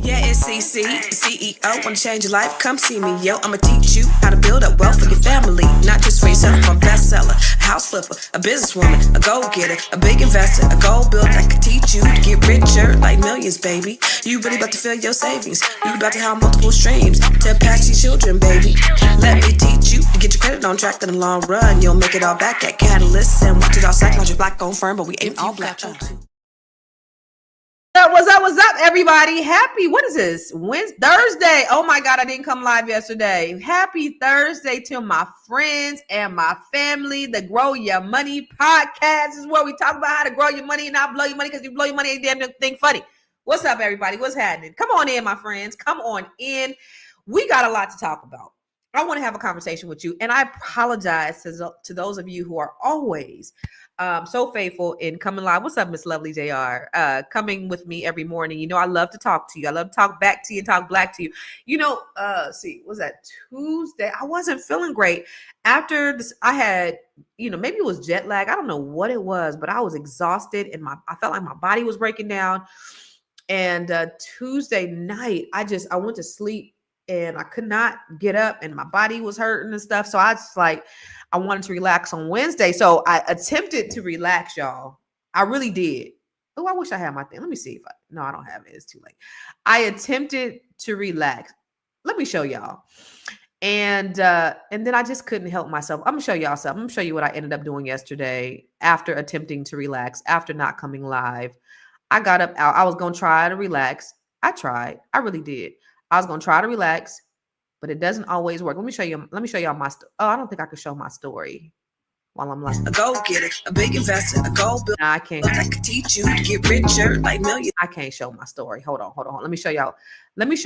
Yeah, it's CC, CEO. Wanna change your life? Come see me, yo. I'ma teach you how to build up wealth for your family, not just for yourself. I'm a bestseller, a house flipper, a businesswoman, a go-getter, a big investor, a gold builder. I can teach you to get richer like millions, baby. You really about to fill your savings. You about to have multiple streams to pass your children, baby. Let me teach you to get your credit on track in the long run. You'll make it all back at Catalyst and watch it all psychology black-owned firm, but we ain't all black. What's up, everybody? Happy, what is this? Wednesday, Thursday. Oh my God, I didn't come live yesterday. Happy Thursday to my friends and my family. The Grow Your Money podcast is where we talk about how to grow your money and not blow your money, because you blow your money ain't damn thing funny. What's up, everybody? What's happening? Come on in, my friends. Come on in. We got a lot to talk about. I want to have a conversation with you, and I apologize to those of you who are always so faithful in coming live. What's up, Miss Lovely JR? Coming with me every morning. You know, I love to talk to you. I love to talk back to you and talk black to you. You know, was that Tuesday? I wasn't feeling great. After this, I had, maybe it was jet lag. I don't know what it was, but I was exhausted and I felt like my body was breaking down. And Tuesday night, I went to sleep and I could not get up and my body was hurting and stuff. So I wanted to relax on Wednesday. So I attempted to relax, y'all. I really did. Oh, I wish I had my thing. Let me see no, I don't have it. It's too late. I attempted to relax. Let me show y'all. And then I just couldn't help myself. I'm gonna show y'all something. I'm gonna show you what I ended up doing yesterday after attempting to relax, after not coming live. I got up out. I was gonna try to relax. I tried. I really did. I was gonna try to relax, but it doesn't always work. Let me show y'all my I don't think I could show my story while I'm live. A go-getter, a big investor, a gold builder. Nah, I can't. I could teach you to get richer like millions. I can't show my story. Hold on. Let me show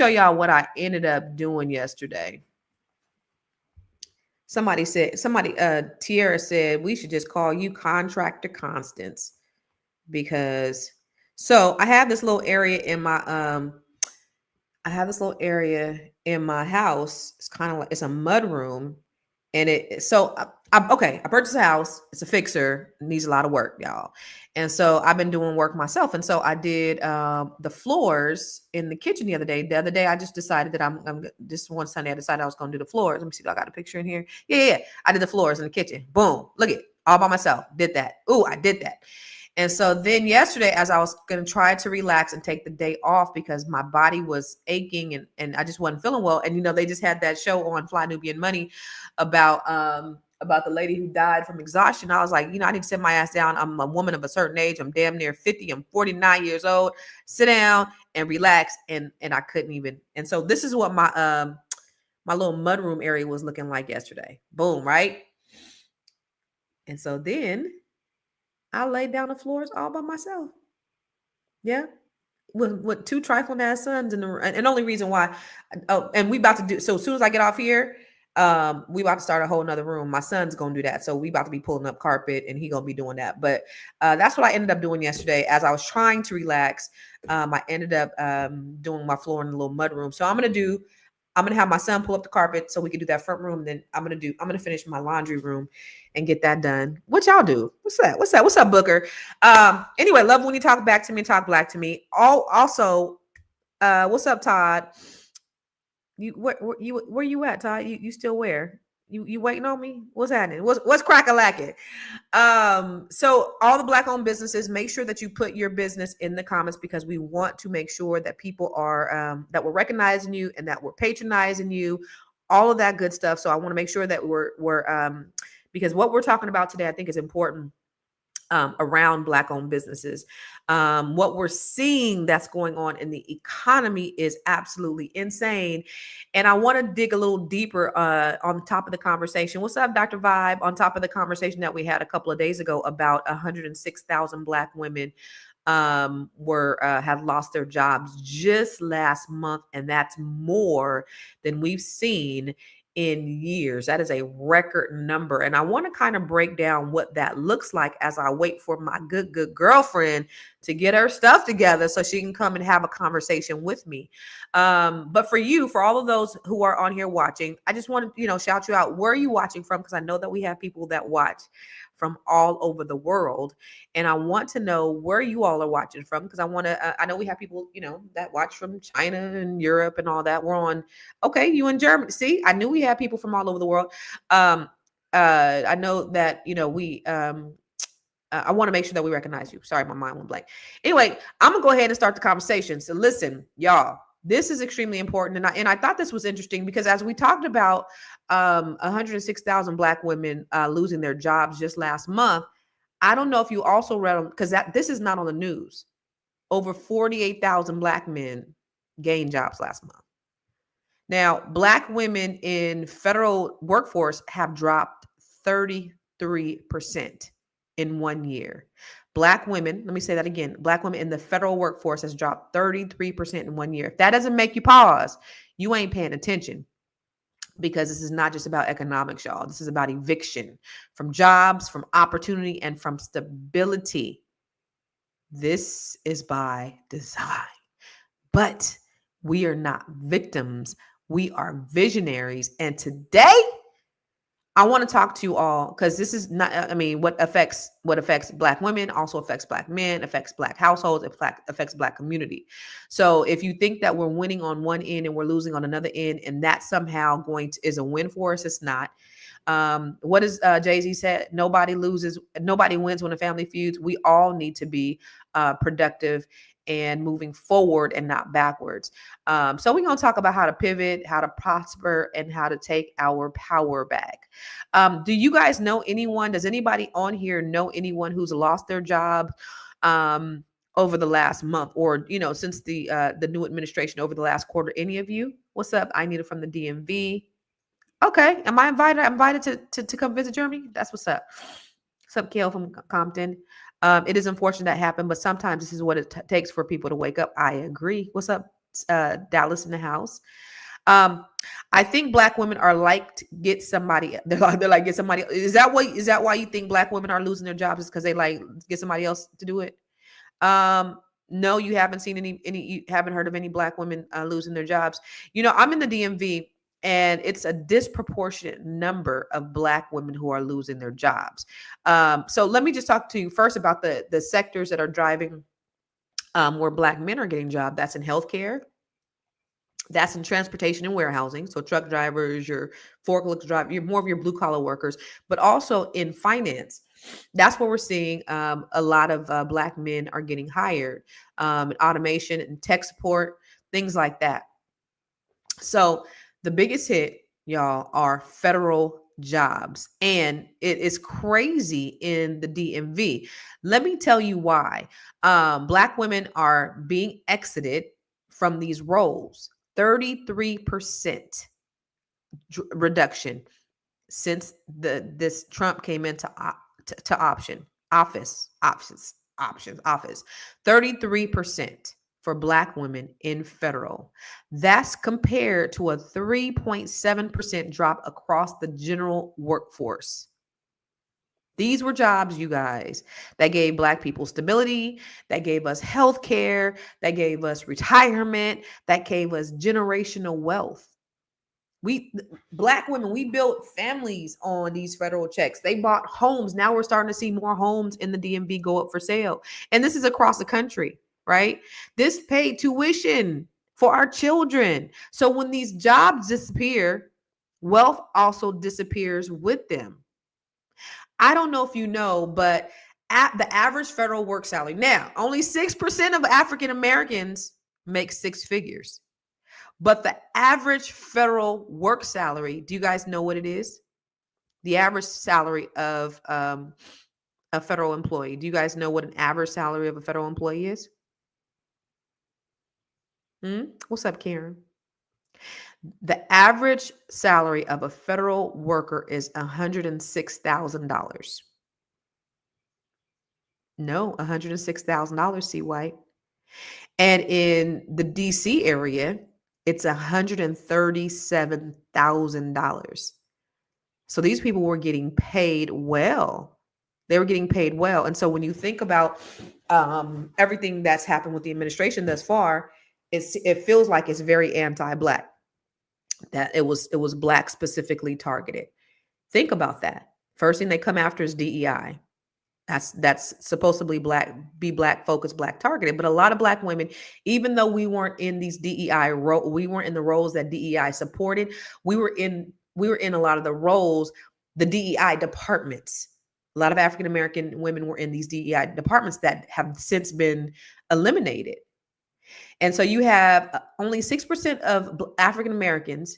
y'all what I ended up doing yesterday. Tierra said we should just call you Contractor Constance, because so I have this little area in my house. It's kind of like, it's a mud room. And I purchased a house. It's a fixer. It needs a lot of work, y'all. And so I've been doing work myself. And so I did the floors in the kitchen the other day. The other day, I just decided that this one Sunday, I decided I was going to do the floors. Let me see if I got a picture in here. Yeah. I did the floors in the kitchen. Boom. Look at it. All by myself. Did that. Ooh, I did that. And so then yesterday, as I was going to try to relax and take the day off because my body was aching and I just wasn't feeling well. And, they just had that show on Fly Nubian Money about the lady who died from exhaustion. I was like, I need to sit my ass down. I'm a woman of a certain age. I'm damn near 50. I'm 49 years old. Sit down and relax. And I couldn't even. And so this is what my little mudroom area was looking like yesterday. Boom, right? And so then I laid down the floors all by myself. Yeah. With two trifling ass sons in the room. And only reason why, and we about to do, so as soon as I get off here, we about to start a whole nother room. My son's going to do that. So we about to be pulling up carpet and he going to be doing that. But that's what I ended up doing yesterday. As I was trying to relax, I ended up doing my floor in the little mud room. So I'm going to have my son pull up the carpet so we can do that front room. And then I'm going to finish my laundry room and get that done. What y'all do? What's that? What's up, Booker? Anyway, love when you talk back to me, talk black to me. Also, what's up, Todd? Where you at, Todd? You still where? You waiting on me? What's happening? What's crack-a-lacking? So all the Black-owned businesses, make sure that you put your business in the comments, because we want to make sure that people are that we're recognizing you and that we're patronizing you, all of that good stuff. So I want to make sure that we're because what we're talking about today, I think, is important. Around Black-owned businesses. What we're seeing that's going on in the economy is absolutely insane. And I want to dig a little deeper on top of the conversation. What's up, Dr. Vibe? On top of the conversation that we had a couple of days ago about 106,000 Black women have lost their jobs just last month. And that's more than we've seen in years. That is a record number. And I want to kind of break down what that looks like as I wait for my good girlfriend to get her stuff together so she can come and have a conversation with me. But for all of those who are on here watching, I just want to, shout you out. Where are you watching from? Because I know that we have people that watch from all over the world. And I want to know where you all are watching from, because I know we have people, that watch from China and Europe and all that. We're on, okay, you in Germany. See, I knew we had people from all over the world. I know that, I want to make sure that we recognize you. Sorry, my mind went blank. Anyway, I'm gonna go ahead and start the conversation. So listen, y'all, this is extremely important, and I thought this was interesting because as we talked about 106,000 Black women losing their jobs just last month. I don't know if you also read, because this is not on the news. Over 48,000 Black men gained jobs last month. Now, Black women in federal workforce have dropped 33% in 1 year. Black women, let me say that again. Black women in the federal workforce has dropped 33% in 1 year. If that doesn't make you pause, you ain't paying attention, because this is not just about economics, y'all. This is about eviction from jobs, from opportunity, and from stability. This is by design. But we are not victims. We are visionaries. And today, I want to talk to you all, because this is not, what affects Black women also affects Black men, affects Black households, affects Black community. So if you think that we're winning on one end and we're losing on another end, and that somehow is a win for us, it's not. What does Jay-Z said? Nobody wins when a family feuds. We all need to be productive and moving forward and not backwards. So we're going to talk about how to pivot, how to prosper, and how to take our power back. Do you guys know anyone? Does anybody on here know anyone who's lost their job over the last month, or, since the new administration over the last quarter? Any of you? What's up? Anita from the DMV. Okay. Am I invited? I'm invited to come visit Germany. That's what's up. What's up, Kale from Compton? It is unfortunate that happened, but sometimes this is what it takes for people to wake up. I agree. What's up, Dallas in the house? I think Black women are like get somebody. They're like get somebody. Is that why you think Black women are losing their jobs? Is because they like get somebody else to do it? No, you haven't seen any. You haven't heard of any Black women losing their jobs. I'm in the DMV. And it's a disproportionate number of Black women who are losing their jobs. So let me just talk to you first about the sectors that are driving where Black men are getting jobs. That's in healthcare. That's in transportation and warehousing. So truck drivers, your forklift driver, more of your blue collar workers, but also in finance. That's where we're seeing a lot of Black men are getting hired, in automation and tech support, things like that. So the biggest hit, y'all, are federal jobs. And it is crazy in the DMV. Let me tell you why. Black women are being exited from these roles. 33% reduction since this Trump came into office. 33%. For Black women in federal. That's compared to a 3.7% drop across the general workforce. These were jobs, you guys, that gave Black people stability, that gave us health care, that gave us retirement, that gave us generational wealth. Black women, we built families on these federal checks. They bought homes. Now we're starting to see more homes in the DMV go up for sale. And this is across the country. Right? This paid tuition for our children. So when these jobs disappear, wealth also disappears with them. I don't know if you know, but at the average federal work salary, now only 6% of African Americans make six figures. But the average federal work salary, do you guys know what it is? The average salary of a federal employee. Do you guys know what an average salary of a federal employee is? What's up, Karen? The average salary of a federal worker is $106,000. No, $106,000, C. White. And in the DC area, it's $137,000. So these people were getting paid well. They were getting paid well. And so when you think about everything that's happened with the administration thus far, it feels like it's very anti-Black, that it was Black specifically targeted. Think about that. First thing they come after is DEI. That's supposedly black focused, black targeted. But a lot of black women, even though we weren't in these we weren't in the roles that DEI supported. We were in a lot of the roles, the DEI departments. A lot of African American women were in these DEI departments that have since been eliminated. And so you have only 6% of African Americans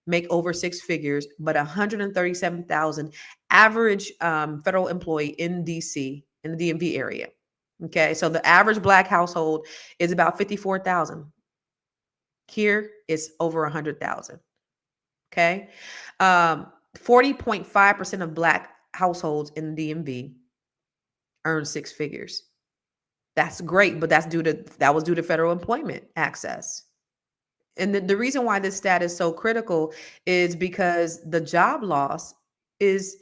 make over six figures, but 137,000 average federal employee in DC, in the DMV area. Okay, so the average black household is about 54,000. Here it's over 100,000. Okay, 40.5% of black households in the DMV earn six figures. That's great, but that was due to federal employment access. And the reason why this stat is so critical is because the job loss is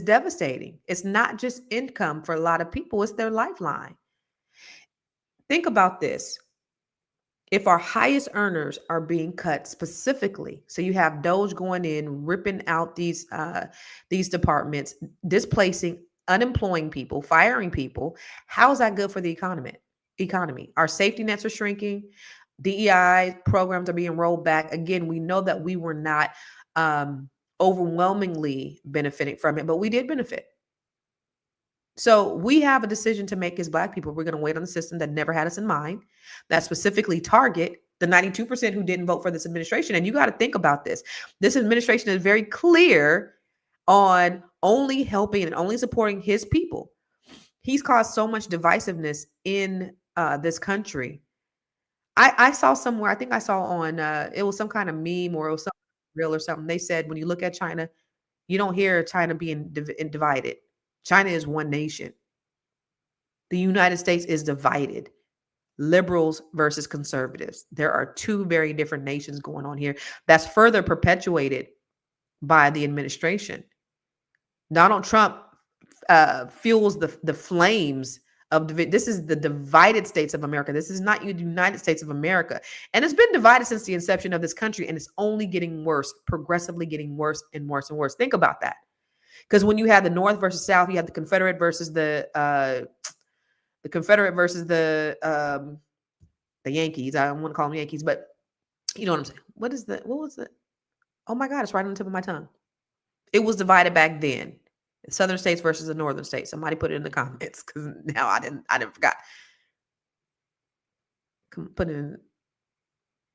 devastating. It's not just income for a lot of people, it's their lifeline. Think about this. If our highest earners are being cut specifically, so you have Doge going in, ripping out these departments, displacing, unemploying people, firing people, how is that good for the economy? Our safety nets are shrinking. DEI programs are being rolled back. Again, we know that we were not overwhelmingly benefiting from it, but we did benefit. So we have a decision to make as black people. We're going to wait on the system that never had us in mind, that specifically target the 92% who didn't vote for this administration. And you got to think about this. This administration is very clear on only helping and only supporting his people. He's caused so much divisiveness in this country. I saw somewhere, I think I saw on, it was some kind of meme or it was something real or something. They said, when you look at China, you don't hear China being divided. China is one nation. The United States is divided. Liberals versus conservatives. There are two very different nations going on here. That's further perpetuated by the administration. Donald Trump fuels the flames of this is the divided states of America. This is not the United States of America. And it's been divided since the inception of this country, and it's only getting worse, progressively getting worse and worse and worse. Think about that. Because when you had the North versus South, you had the Confederate versus the Yankees. I don't want to call them Yankees, but you know what I'm saying. What was it? Oh my God, it's right on the tip of my tongue. It was divided back then. Southern states versus the northern states. Somebody put it in the comments because now I didn't forgot. Put it in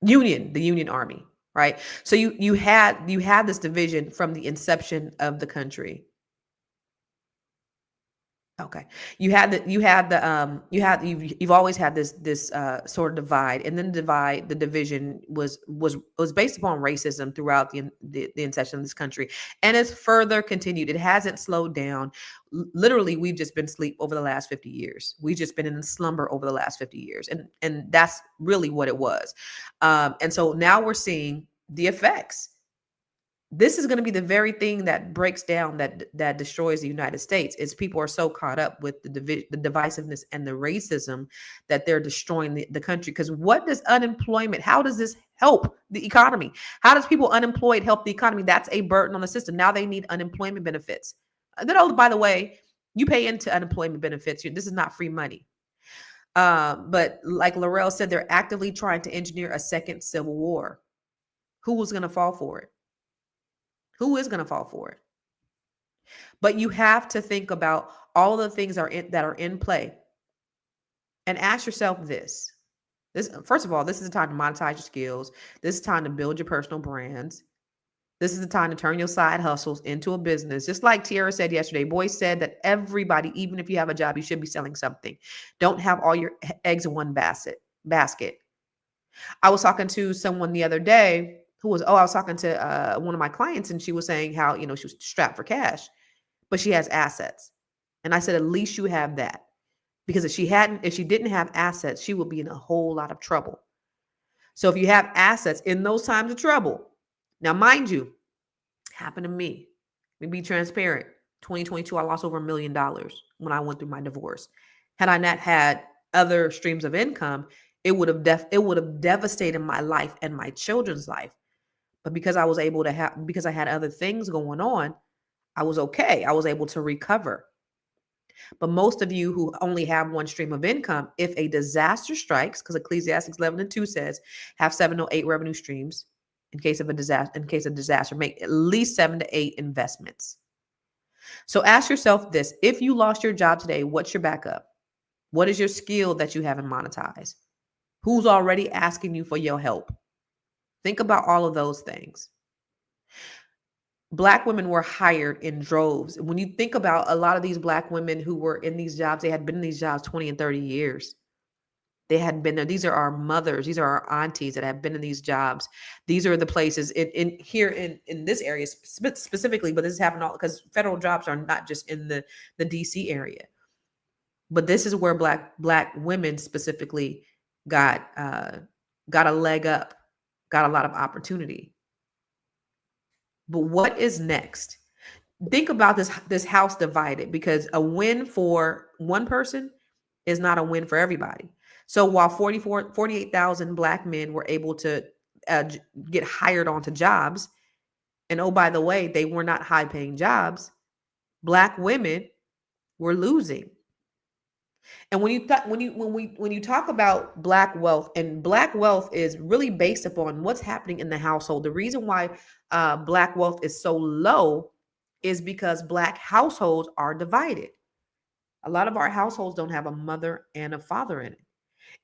the Union Army, right? So you had this division from the inception of the country. Okay. You've always had this sort of divide, and then the division was based upon racism throughout the inception of this country, and it's further continued. It hasn't slowed down. Literally, we've just been asleep over the last 50 years. We've just been in slumber over the last 50 years, and that's really what it was. And so now we're seeing the effects. This is going to be the very thing that breaks down, that destroys the United States, is people are so caught up with the divisiveness and the racism that they're destroying the country. Because what does unemployment, how does this help the economy? How does people unemployed help the economy? That's a burden on the system. Now they need unemployment benefits. Then, oh, by the way, you pay into unemployment benefits. This is not free money. But like Laurel said, they're actively trying to engineer a second civil war. Who was going to fall for it? Who is going to fall for it? But you have to think about all the things that are in play, and ask yourself this. First of all, this is the time to monetize your skills. This is time to build your personal brands. This is the time to turn your side hustles into a business. Just like Tiara said yesterday, Boyce said that everybody, even if you have a job, you should be selling something. Don't have all your eggs in one basket. I was talking to someone the other day I was talking to one of my clients, and she was saying how, she was strapped for cash, but she has assets. And I said, at least you have that, because if she didn't have assets, she would be in a whole lot of trouble. So if you have assets in those times of trouble, now, mind you, happened to me. Let me be transparent. 2022, I lost over $1 million when I went through my divorce. Had I not had other streams of income, it would have devastated my life and my children's life. But because I was able to because I had other things going on, I was okay. I was able to recover. But most of you who only have one stream of income, if a disaster strikes, because Ecclesiastics 11:2 says, have 7 or 8 revenue streams in case of disaster, make at least 7 to 8 investments. So ask yourself this: if you lost your job today, what's your backup? What is your skill that you haven't monetized? Who's already asking you for your help? Think about all of those things. Black women were hired in droves. When you think about a lot of these Black women who were in these jobs, they had been in these jobs 20 and 30 years. They had been there. These are our mothers. These are our aunties that have been in these jobs. These are the places in this area specifically, but this is happening all because federal jobs are not just in the DC area. But this is where Black women specifically got a leg up, got a lot of opportunity. But what is next? Think about this house divided, because a win for one person is not a win for everybody. So while 48,000 Black men were able to get hired onto jobs, and oh, by the way, they were not high paying jobs, Black women were losing. And when you talk about Black wealth, and Black wealth is really based upon what's happening in the household. The reason why Black wealth is so low is because Black households are divided. A lot of our households don't have a mother and a father in it.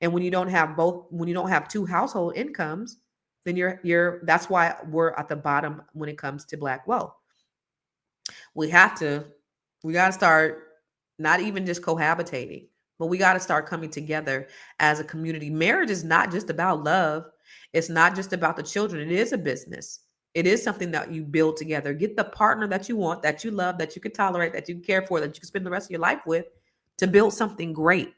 And when you don't have two household incomes, then that's why we're at the bottom when it comes to Black wealth. We got to start not even just cohabitating, but we got to start coming together as a community. Marriage is not just about love. It's not just about the children. It is a business. It is something that you build together. Get the partner that you want, that you love, that you can tolerate, that you care for, that you can spend the rest of your life with, to build something great.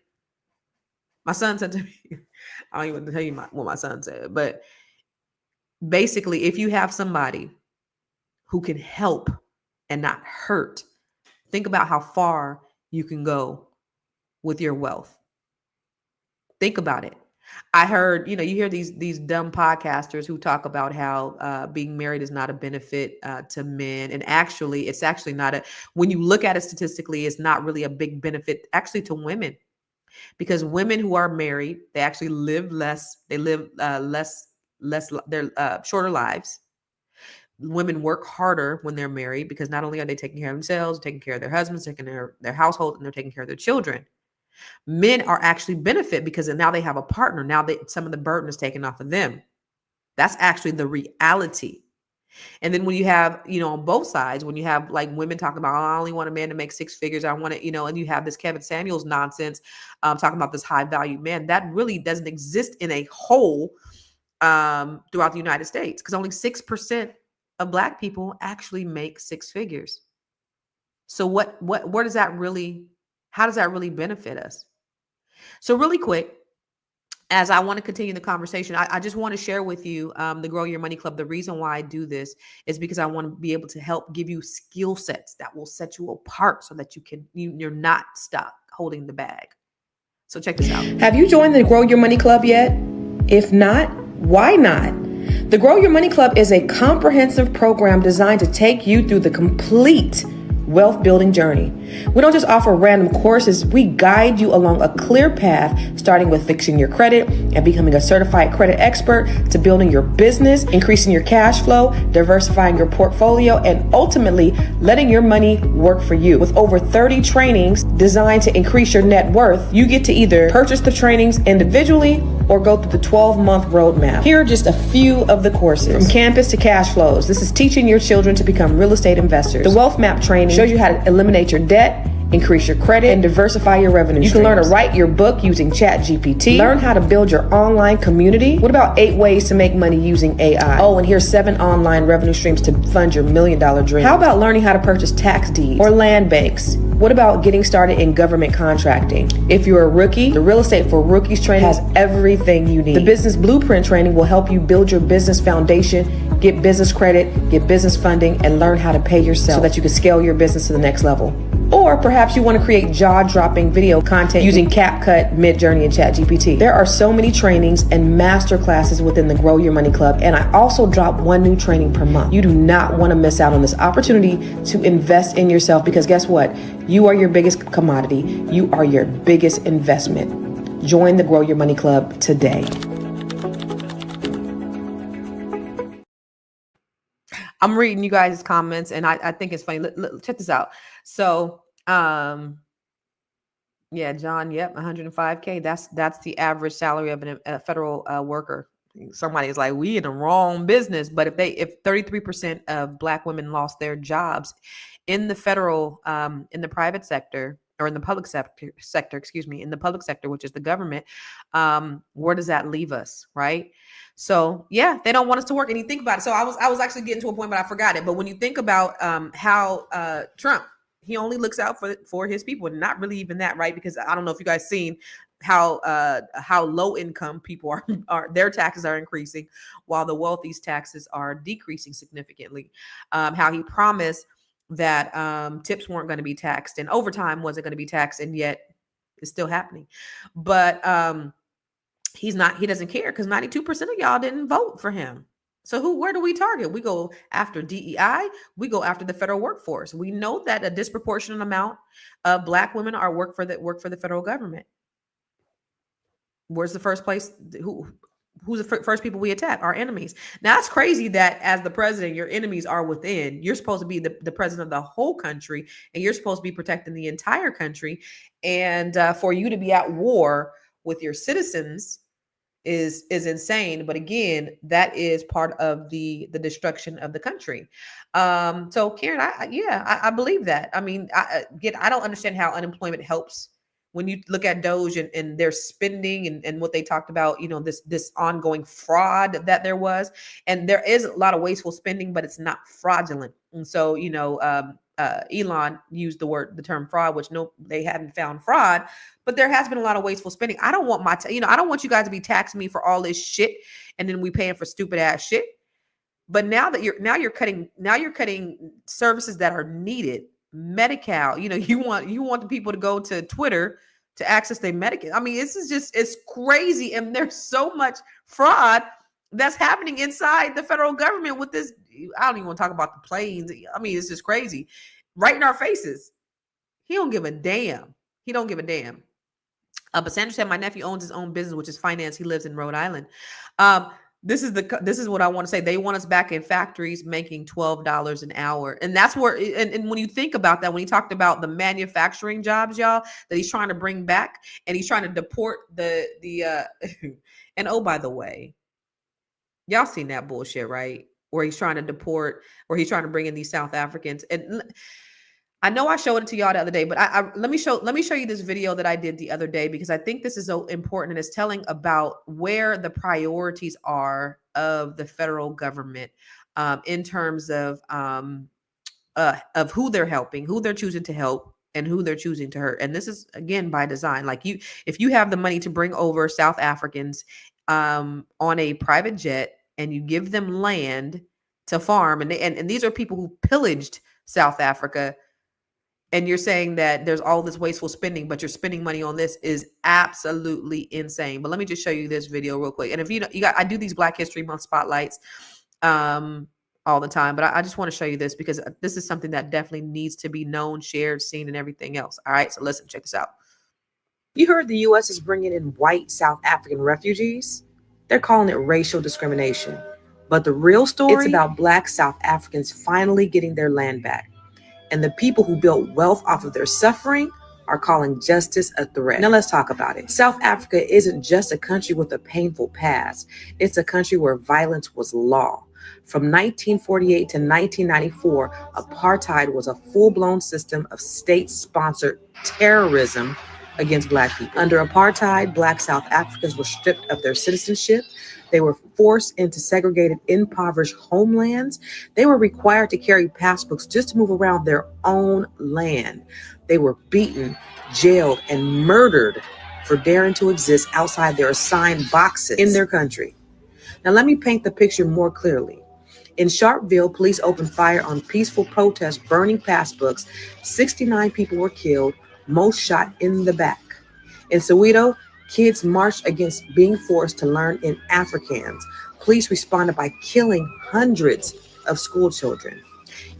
My son said to me, I don't even tell you what my son said, but basically, if you have somebody who can help and not hurt, think about how far you can go with your wealth. Think about it. I heard, you hear these dumb podcasters who talk about how being married is not a benefit to men. And actually, it's actually not when you look at it statistically, it's not really a big benefit actually to women, because women who are married, they actually live less. They live they're shorter lives. Women work harder when they're married, because not only are they taking care of themselves, taking care of their husbands, taking care of their household, and they're taking care of their children. Men are actually benefit because now they have a partner. Now some of the burden is taken off of them. That's actually the reality. And then when you have, on both sides, when you have like women talking about, I only want a man to make 6 figures. I want to, and you have this Kevin Samuels nonsense talking about this high value man, that really doesn't exist in a whole throughout the United States, because only 6% of Black people actually make 6 figures. So where does that really, how does that really benefit us? So really quick, as I want to continue the conversation, I just want to share with you the Grow Your Money Club. The reason why I do this is because I want to be able to help give you skill sets that will set you apart so that you're not stuck holding the bag. So check this out. Have you joined the Grow Your Money Club yet? If not, why not? The Grow Your Money Club is a comprehensive program designed to take you through the complete wealth building journey. We don't just offer random courses, we guide you along a clear path, starting with fixing your credit and becoming a certified credit expert, to building your business, increasing your cash flow, diversifying your portfolio, and ultimately letting your money work for you. With over 30 trainings designed to increase your net worth, you get to either purchase the trainings individually or go through the 12-month roadmap. Here are just a few of the courses. From campus to cash flows, this is teaching your children to become real estate investors. The Wealth Map training shows you how to eliminate your debt, increase your credit, and diversify your revenue streams. You can learn to write your book using ChatGPT. Learn how to build your online community. What about 8 ways to make money using AI? Oh, and here's 7 online revenue streams to fund your $1 million dream. How about learning how to purchase tax deeds or land banks? What about getting started in government contracting? If you're a rookie, the Real Estate for Rookies training has everything you need. The Business Blueprint training will help you build your business foundation, get business credit, get business funding, and learn how to pay yourself so that you can scale your business to the next level. Or perhaps you want to create jaw-dropping video content using CapCut, Midjourney, and ChatGPT. There are so many trainings and master classes within the Grow Your Money Club, and I also drop one new training per month. You do not want to miss out on this opportunity to invest in yourself, because guess what? You are your biggest commodity. You are your biggest investment. Join the Grow Your Money Club today. I'm reading you guys' comments, and I think it's funny. Check this out. So, yeah, John, yep, 105K. That's the average salary of a federal worker. Somebody's like, we in the wrong business. But if 33% of Black women lost their jobs in the federal, in the private sector, or in the public sector, in the public sector, which is the government, where does that leave us, right? So yeah, they don't want us to work. And you think about it. So I was actually getting to a point, but I forgot it. But when you think about how Trump, he only looks out for his people, and not really even that, right? Because I don't know if you guys seen how low income people are their taxes are increasing while the wealthy's taxes are decreasing significantly. How he promised that tips weren't going to be taxed and overtime wasn't going to be taxed, and yet it's still happening. But he doesn't care, because 92% of y'all didn't vote for him. So where do we target? We go after DEI. We go after the federal workforce. We know that a disproportionate amount of Black women work for the federal government. Where's the first place? Who's the first people we attack? Our enemies. Now, it's crazy that as the president, your enemies are within. You're supposed to be the president of the whole country, and you're supposed to be protecting the entire country. And for you to be at war with your citizens is insane. But again, that is part of the destruction of the country. So Karen, I believe that. I mean, I don't understand how unemployment helps. When you look at Doge and their spending and what they talked about, this ongoing fraud that there was, and there is a lot of wasteful spending, but it's not fraudulent. And so, Elon used the term fraud, which they hadn't found fraud, but there has been a lot of wasteful spending. I don't want I don't want you guys to be taxing me for all this shit, and then we paying for stupid ass shit. But now you're cutting services that are needed. Medi-Cal, you want the people to go to Twitter to access their Medi-Cal. I mean, it's crazy, and there's so much fraud that's happening inside the federal government with this. I don't even want to talk about the planes. I mean, it's just crazy, right in our faces. He don't give a damn. He don't give a damn. But Sandra said, my nephew owns his own business, which is finance. He lives in Rhode Island. This is what I want to say. They want us back in factories making $12 an hour. And that's where, and when you think about that, when he talked about the manufacturing jobs, y'all, that he's trying to bring back, and he's trying to deport the and oh, by the way, y'all seen that bullshit, right? Where he's trying to deport, or he's trying to bring in these South Africans. And I know I showed it to y'all the other day, but let me show you this video that I did the other day, because I think this is so important, and it's telling about where the priorities are of the federal government in terms of who they're helping, who they're choosing to help, and who they're choosing to hurt. And this is, again, by design. Like, if you have the money to bring over South Africans on a private jet, and you give them land to farm, and these are people who pillaged South Africa, and you're saying that there's all this wasteful spending, but you're spending money on this, is absolutely insane. But let me just show you this video real quick. And if I do these Black History Month spotlights all the time, but I just want to show you this, because this is something that definitely needs to be known, shared, seen, and everything else. All right, so listen, check this out. You heard the U.S. is bringing in white South African refugees? They're calling it racial discrimination. But the real story, it's about Black South Africans finally getting their land back. And the people who built wealth off of their suffering are calling justice a threat. Now let's talk about it. South Africa isn't just a country with a painful past. It's a country where violence was law. From 1948 to 1994, apartheid was a full-blown system of state-sponsored terrorism against Black people. Under apartheid, Black South Africans were stripped of their citizenship. They were forced into segregated, impoverished homelands. They were required to carry passbooks just to move around their own land. They were beaten, jailed, and murdered for daring to exist outside their assigned boxes in their country. Now, let me paint the picture more clearly. In Sharpeville, police opened fire on peaceful protests, burning passbooks. 69 people were killed, most shot in the back. In Soweto, kids marched against being forced to learn in Afrikaans. Police responded by killing hundreds of school children.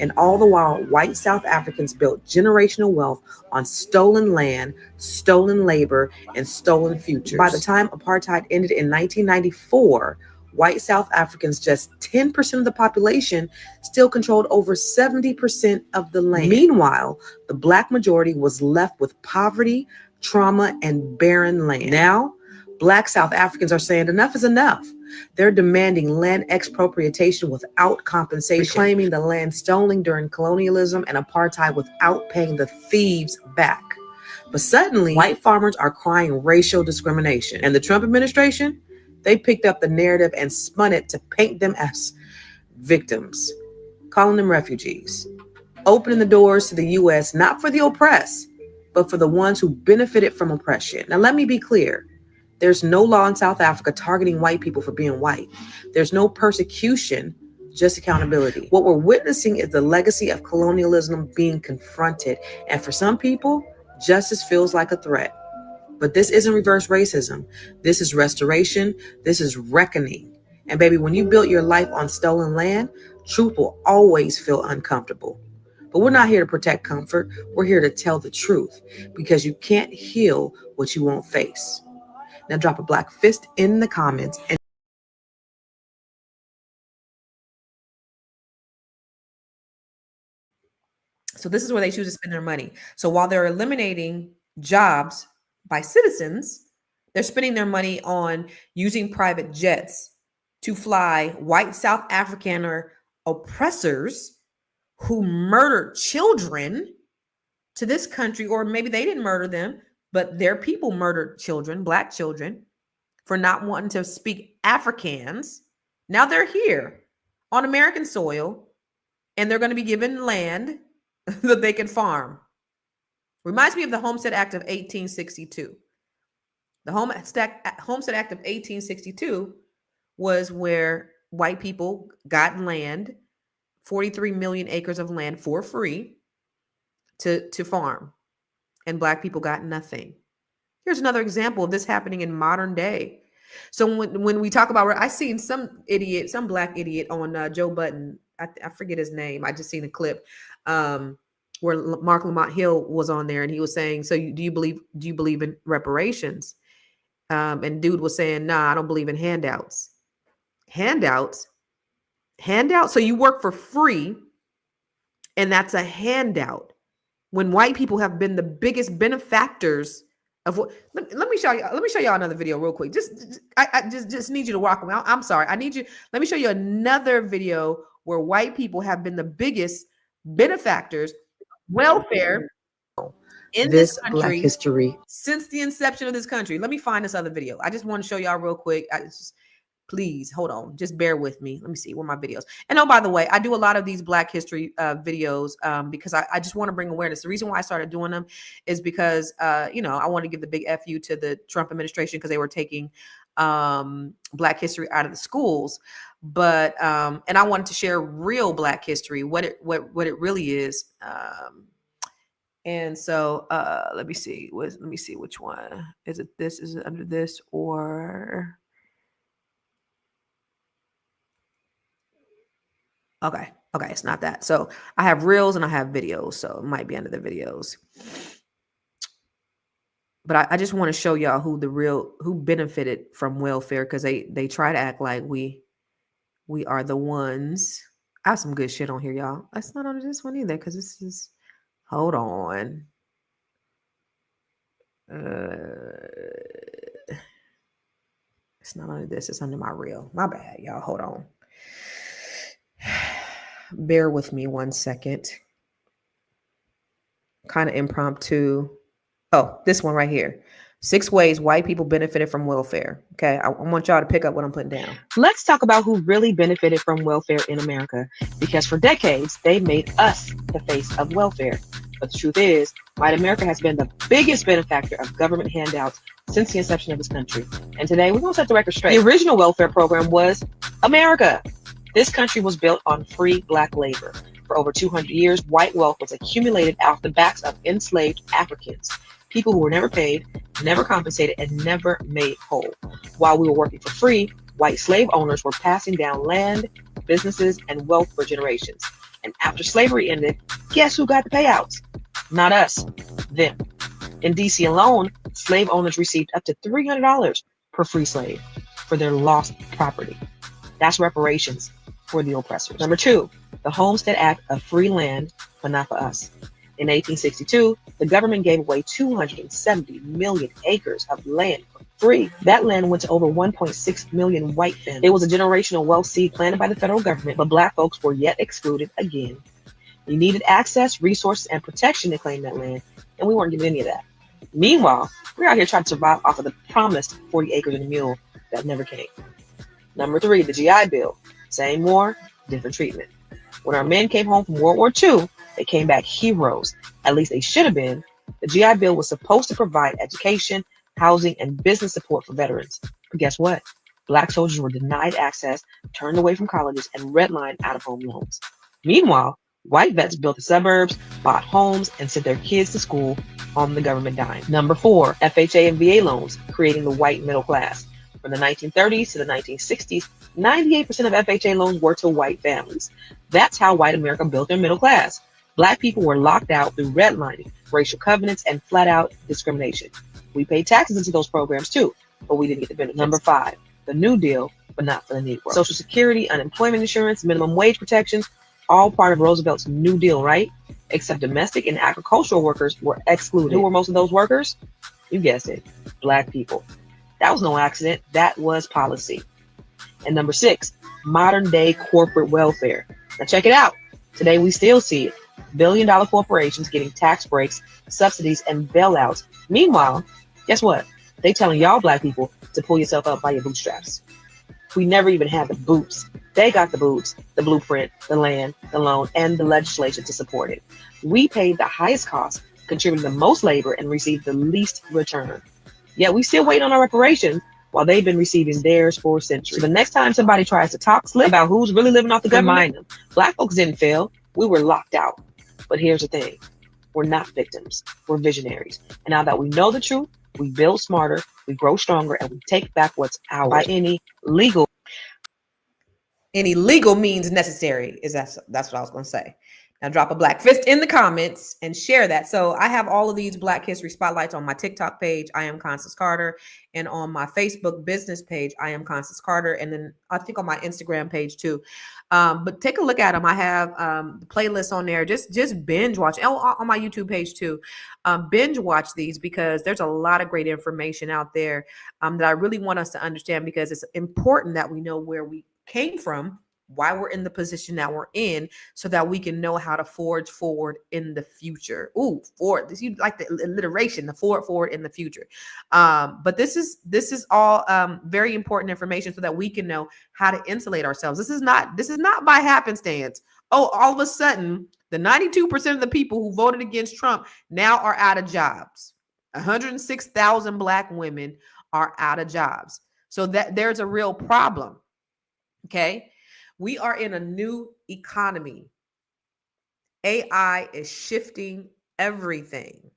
And all the while, white South Africans built generational wealth on stolen land, stolen labor, and stolen futures. By the time apartheid ended in 1994, white South Africans, just 10% of the population, still controlled over 70% of the land. Meanwhile, the Black majority was left with poverty, trauma, and barren land. Now, Black South Africans are saying enough is enough. They're demanding land expropriation without compensation, reclaiming the land stolen during colonialism and apartheid without paying the thieves back. But suddenly, white farmers are crying racial discrimination. And the Trump administration, they picked up the narrative and spun it to paint them as victims, calling them refugees, opening the doors to the U.S. not for the oppressed, but for the ones who benefited from oppression. Now, let me be clear. There's no law in South Africa targeting white people for being white. There's no persecution, just accountability. What we're witnessing is the legacy of colonialism being confronted. And for some people, justice feels like a threat. But this isn't reverse racism. This is restoration. This is reckoning. And baby, when you built your life on stolen land, truth will always feel uncomfortable. But we're not here to protect comfort. We're here to tell the truth, because you can't heal what you won't face. Now drop a black fist in the comments. So this is where they choose to spend their money. So while they're eliminating jobs by citizens, they're spending their money on using private jets to fly white South African oppressors who murdered children to this country, or maybe they didn't murder them, but their people murdered children, Black children, for not wanting to speak Afrikaans. Now they're here on American soil, and they're going to be given land that they can farm. Reminds me of the Homestead Act of 1862. The Homestead Act of 1862 was where white people got land, 43 million acres of land for free to farm. And Black people got nothing. Here's another example of this happening in modern day. So when we talk about, I seen some Black idiot on Joe Budden. I forget his name. I just seen a clip where Mark Lamont Hill was on there, and he was saying, "So do you believe in reparations?" And dude was saying, "Nah, I don't believe in handouts." Handouts. So you work for free, and that's a handout. When white people have been the biggest benefactors of what, let me show y'all another video real quick. I just need you to walk with me. I'm sorry. Let me show you another video where white people have been the biggest benefactors of welfare in this country, Black history, since the inception of this country. Let me find this other video. I just want to show y'all real quick. Please hold on. Just bear with me. Let me see where my videos. And oh, by the way, I do a lot of these Black history videos because I just want to bring awareness. The reason why I started doing them is because, I want to give the big FU to the Trump administration because they were taking Black history out of the schools. But and I wanted to share real Black history, what it really is. And so let me see. Let me see which one. Is it this? Is it under this or... Okay, it's not that. So I have reels and I have videos, so it might be under the videos. But I just want to show y'all who benefited from welfare, because they try to act like we are the ones. I have some good shit on here, y'all. That's not on this one either, because this is, hold on. It's not under this, it's under my reel. My bad, y'all. Hold on. Bear with me 1 second. Kind of impromptu. Oh, this one right here. 6 ways white people benefited from welfare. Okay, I want y'all to pick up what I'm putting down. Let's talk about who really benefited from welfare in America, because for decades, they made us the face of welfare. But the truth is, white America has been the biggest benefactor of government handouts since the inception of this country. And today, we're going to set the record straight. The original welfare program was America. This country was built on free black labor. For over 200 years, white wealth was accumulated off the backs of enslaved Africans, people who were never paid, never compensated, and never made whole. While we were working for free, white slave owners were passing down land, businesses, and wealth for generations. And after slavery ended, guess who got the payouts? Not us, them. In DC alone, slave owners received up to $300 per free slave for their lost property. That's reparations for the oppressors. Number 2, the Homestead Act of free land, but not for us. In 1862, the government gave away 270 million acres of land for free. That land went to over 1.6 million white families. It was a generational wealth seed planted by the federal government, but black folks were yet excluded again. You needed access, resources, and protection to claim that land, and we weren't given any of that. Meanwhile, we're out here trying to survive off of the promised 40 acres and a mule that never came. Number 3, the GI Bill. Same war, different treatment. When our men came home from World War II, they came back heroes. At least they should have been. The GI Bill was supposed to provide education, housing, and business support for veterans. But guess what? Black soldiers were denied access, turned away from colleges, and redlined out of home loans. Meanwhile, white vets built the suburbs, bought homes, and sent their kids to school on the government dime. Number 4, FHA and VA loans, creating the white middle class. From the 1930s to the 1960s, 98% of FHA loans were to white families. That's how white America built their middle class. Black people were locked out through redlining, racial covenants, and flat-out discrimination. We paid taxes into those programs too, but we didn't get the benefits. Number 5, the New Deal, but not for the Negro. Social Security, unemployment insurance, minimum wage protections, all part of Roosevelt's New Deal, right? Except domestic and agricultural workers were excluded. Who were most of those workers? You guessed it, Black people. That was no accident. That was policy. And number 6, modern day corporate welfare. Now check it out. Today we still see it. Billion-dollar corporations getting tax breaks, subsidies, and bailouts. Meanwhile, guess what? They telling y'all Black people to pull yourself up by your bootstraps. We never even had the boots. They got the boots, the blueprint, the land, the loan, and the legislation to support it. We paid the highest cost, contributed the most labor, and received the least return. Yet we still wait on our reparations while they've been receiving theirs for centuries. So the next time somebody tries to talk slick about who's really living off the government, remind them, Black folks didn't fail. We were locked out. But here's the thing. We're not victims. We're visionaries. And now that we know the truth, we build smarter, we grow stronger, and we take back what's ours by any legal means necessary. That's what I was going to say. Now drop a Black fist in the comments and share that. So I have all of these Black History Spotlights on my TikTok page. I am Constance Carter. And on my Facebook business page, I am Constance Carter. And then I think on my Instagram page too. But take a look at them. I have the playlist on there. Just binge watch. On my YouTube page too. Binge watch these because there's a lot of great information out there that I really want us to understand, because it's important that we know where we came from, why we're in the position that we're in, so that we can know how to forge forward in the future. Ooh, forward. This, you like the alliteration, the forward in the future. But this is all very important information so that we can know how to insulate ourselves. This is not by happenstance. Oh, all of a sudden, the 92% of the people who voted against Trump now are out of jobs. 106,000 Black women are out of jobs. So that there's a real problem. Okay. We are in a new economy. AI is shifting everything.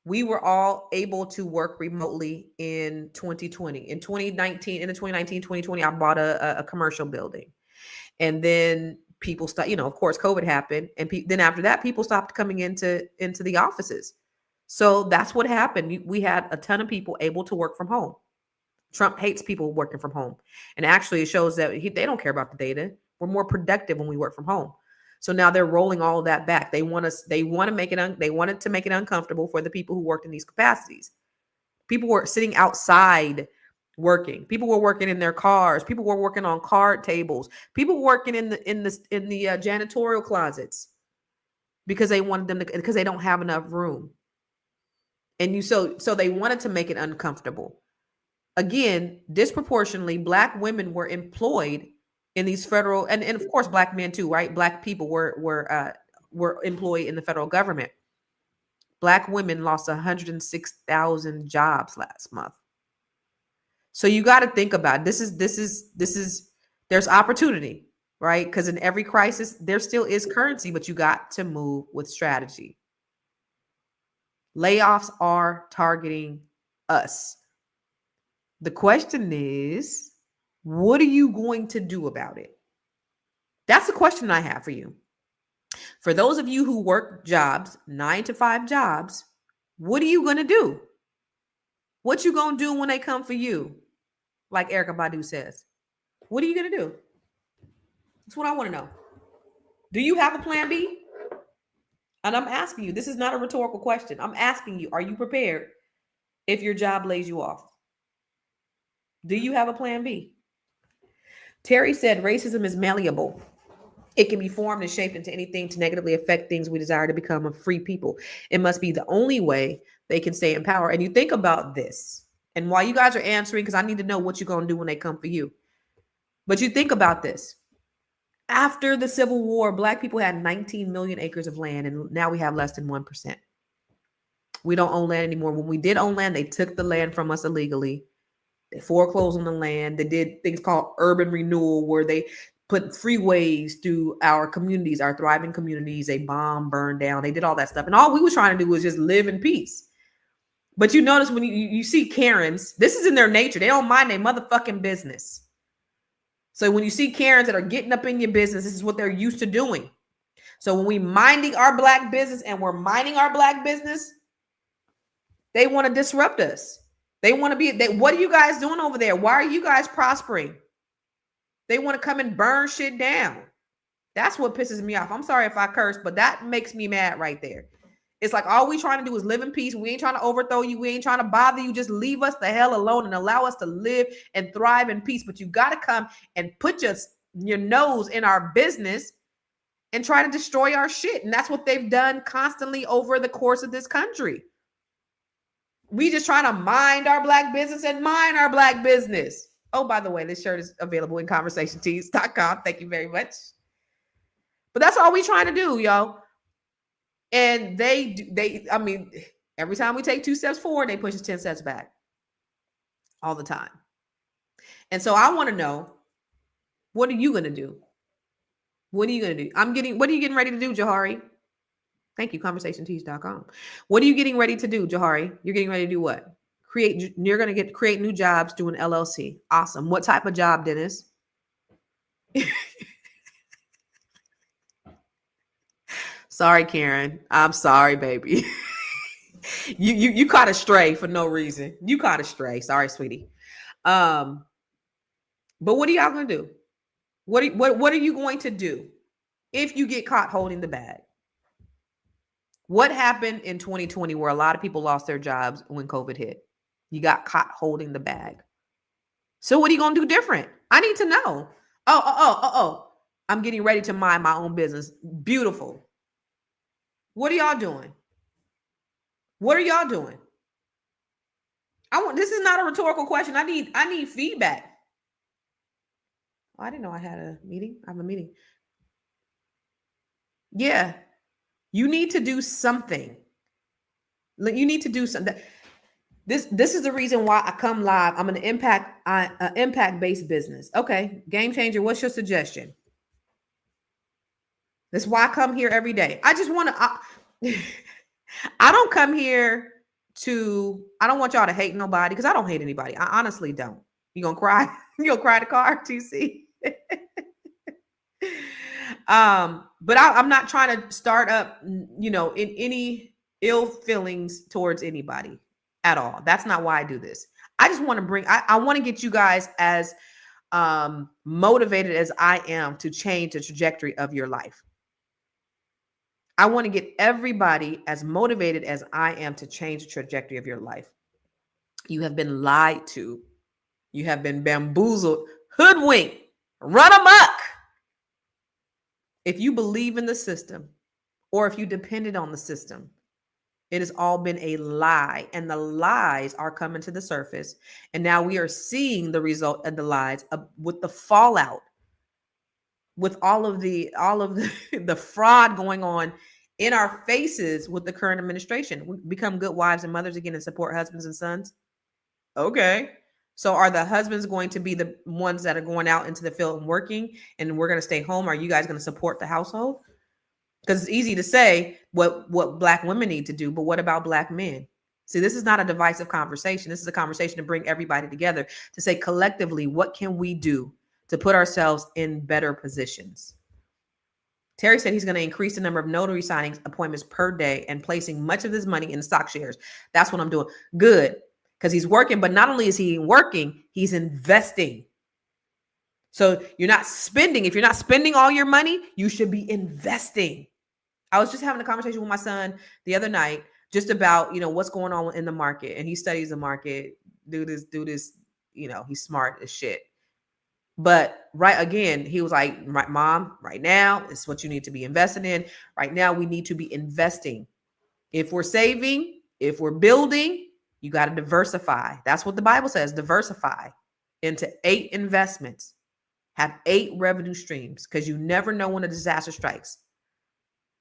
We were all able to work remotely in 2020. In 2019, 2020, I bought a commercial building. And then people stopped, of course, COVID happened. And then after that, people stopped coming into the offices. So that's what happened. We had a ton of people able to work from home. Trump hates people working from home. And actually it shows that they don't care about the data. We're more productive when we work from home. So now they're rolling all of that back. They wanted to make it uncomfortable for the people who worked in these capacities. People were sitting outside working. People were working in their cars. People were working on card tables. People were working in the janitorial closets because they wanted them to, because they don't have enough room. And so they wanted to make it uncomfortable. Again, disproportionately, Black women were employed in these federal, and of course, Black men too, right? Black people were employed in the federal government. Black women lost 106,000 jobs last month. So you got to think about it. This is There's opportunity, right? Because in every crisis, there still is currency, but you got to move with strategy. Layoffs are targeting us. The question is, what are you going to do about it? That's the question I have for you. For those of you who work jobs, 9-to-5 jobs, what are you going to do? What you going to do when they come for you? Like Erykah Badu says. What are you going to do? That's what I want to know. Do you have a plan B? And I'm asking you, this is not a rhetorical question. I'm asking you, are you prepared if your job lays you off? Do you have a plan B? Terry said racism is malleable. It can be formed and shaped into anything to negatively affect things we desire to become a free people. It must be the only way they can stay in power. And you think about this, and while you guys are answering, because I need to know what you're going to do when they come for you. But you think about this. After the Civil War, Black people had 19 million acres of land, and now we have less than 1%. We don't own land anymore. When we did own land, they took the land from us illegally. They foreclosed on the land. They did things called urban renewal, where they put freeways through our communities, our thriving communities. They bombed, burned down. They did all that stuff. And all we were trying to do was just live in peace. But you notice when you see Karens, this is in their nature. They don't mind their motherfucking business. So when you see Karens that are getting up in your business, this is what they're used to doing. So when we minding our Black business and we're minding our Black business, they want to disrupt us. They want to be, what are you guys doing over there? Why are you guys prospering? They want to come and burn shit down. That's what pisses me off. I'm sorry if I curse, but that makes me mad right there. It's like all we trying to do is live in peace. We ain't trying to overthrow you. We ain't trying to bother you. Just leave us the hell alone and allow us to live and thrive in peace. But you got to come and put your nose in our business and try to destroy our shit. And that's what they've done constantly over the course of this country. We just trying to mind our Black business and mind our Black business. Oh, by the way, this shirt is available in conversationtees.com. Thank you very much. But that's all we trying to do, yo. And I mean, every time we take 2 steps forward, they push us 10 steps back all the time. And so I want to know, what are you going to do? What are you going to do? What are you getting ready to do, Jahari? Thank you, conversationtees.com. What are you getting ready to do, Jahari? You're getting ready to do what? You're going to create new jobs doing LLC. Awesome. What type of job, Dennis? Sorry, Karen. I'm sorry, baby. you caught a stray for no reason. You caught a stray. Sorry, sweetie. But what are y'all gonna do? What are you going to do if you get caught holding the bag? What happened in 2020 where a lot of people lost their jobs when COVID hit? You got caught holding the bag. So what are you gonna do different? I need to know. Oh. I'm getting ready to mind my own business. Beautiful. What are y'all doing? What are y'all doing? This is not a rhetorical question. I need feedback. Oh, I didn't know I had a meeting. I have a meeting. Yeah. You need to do something. You need to do something. This is the reason why I come live. I'm an impact-based business. Okay. Game changer. What's your suggestion? That's why I come here every day. I just want to, I don't come here I don't want y'all to hate nobody because I don't hate anybody. I honestly don't. You gonna cry? You gonna cry the car, TC? But I'm not trying to start up, in any ill feelings towards anybody at all. That's not why I do this. I just want to I want to get you guys as motivated as I am to change the trajectory of your life. I want to get everybody as motivated as I am to change the trajectory of your life. You have been lied to. You have been bamboozled, hoodwinked, run amok. If you believe in the system or if you depended on the system, it has all been a lie, and the lies are coming to the surface. And now we are seeing the result of the lies with the fallout, with all of the the fraud going on in our faces with the current administration. We become good wives and mothers again and support husbands and sons. Okay. So are the husbands going to be the ones that are going out into the field and working, and we're going to stay home? Are you guys going to support the household? Because it's easy to say what Black women need to do, but what about Black men? See, this is not a divisive conversation. This is a conversation to bring everybody together to say collectively, what can we do to put ourselves in better positions? Terry said he's going to increase the number of notary signings appointments per day and placing much of his money in stock shares. That's what I'm doing. Good, because he's working, but not only is he working, he's investing. So you're not spending. If you're not spending all your money, you should be investing. I was just having a conversation with my son the other night just about, what's going on in the market. And he studies the market, do this, he's smart as shit. But again, he was like, Mom, right now, it's what you need to be investing in. Right now, we need to be investing. If we're saving, if we're building, you got to diversify. That's what the Bible says, diversify into 8 investments. Have 8 revenue streams, because you never know when a disaster strikes.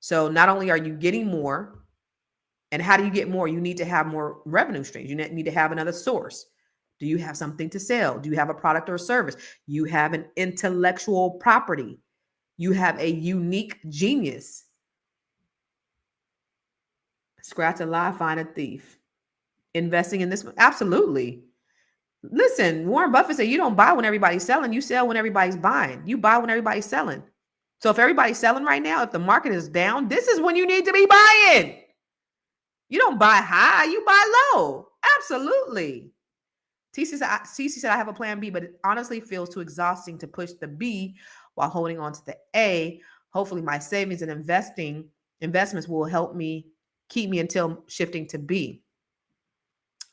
So not only are you getting more, and how do you get more? You need to have more revenue streams. You need to have another source. Do you have something to sell? Do you have a product or a service? You have an intellectual property. You have a unique genius. Scratch a lie, find a thief. Investing in this, absolutely. Listen, Warren Buffett said you don't buy when everybody's selling. You sell when everybody's buying. You buy when everybody's selling. So if everybody's selling right now, if the market is down, this is when you need to be buying. You don't buy high, you buy low. Absolutely. TC said, I have a plan B, but it honestly feels too exhausting to push the B while holding on to the A. Hopefully my savings and investments will help me keep me until shifting to B.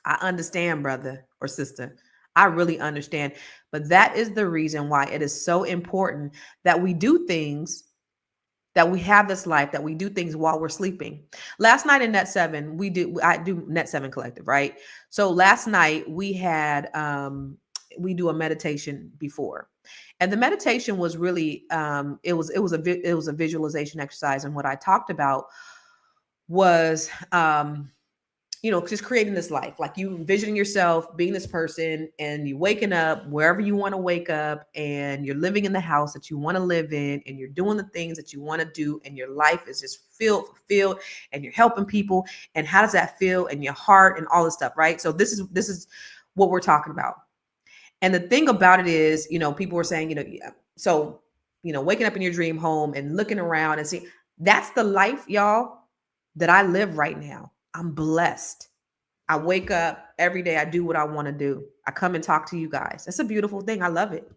I understand, brother or sister. I really understand. But that is the reason why it is so important that we do things, that we have this life, that we do things while we're sleeping. Last night in Net 7, I do Net 7 Collective, right? So last night we had, we do a meditation before. And the meditation was really, it was a visualization exercise. And what I talked about was, just creating this life, like you envisioning yourself being this person, and you waking up wherever you want to wake up, and you're living in the house that you want to live in, and you're doing the things that you want to do, and your life is just fulfilled, and you're helping people. And how does that feel in your heart and all this stuff, right? So this is what we're talking about. And the thing about it is, people were saying, waking up in your dream home and looking around and see, that's the life, y'all, that I live right now. I'm blessed. I wake up every day. I do what I want to do. I come and talk to you guys. That's a beautiful thing. I love it.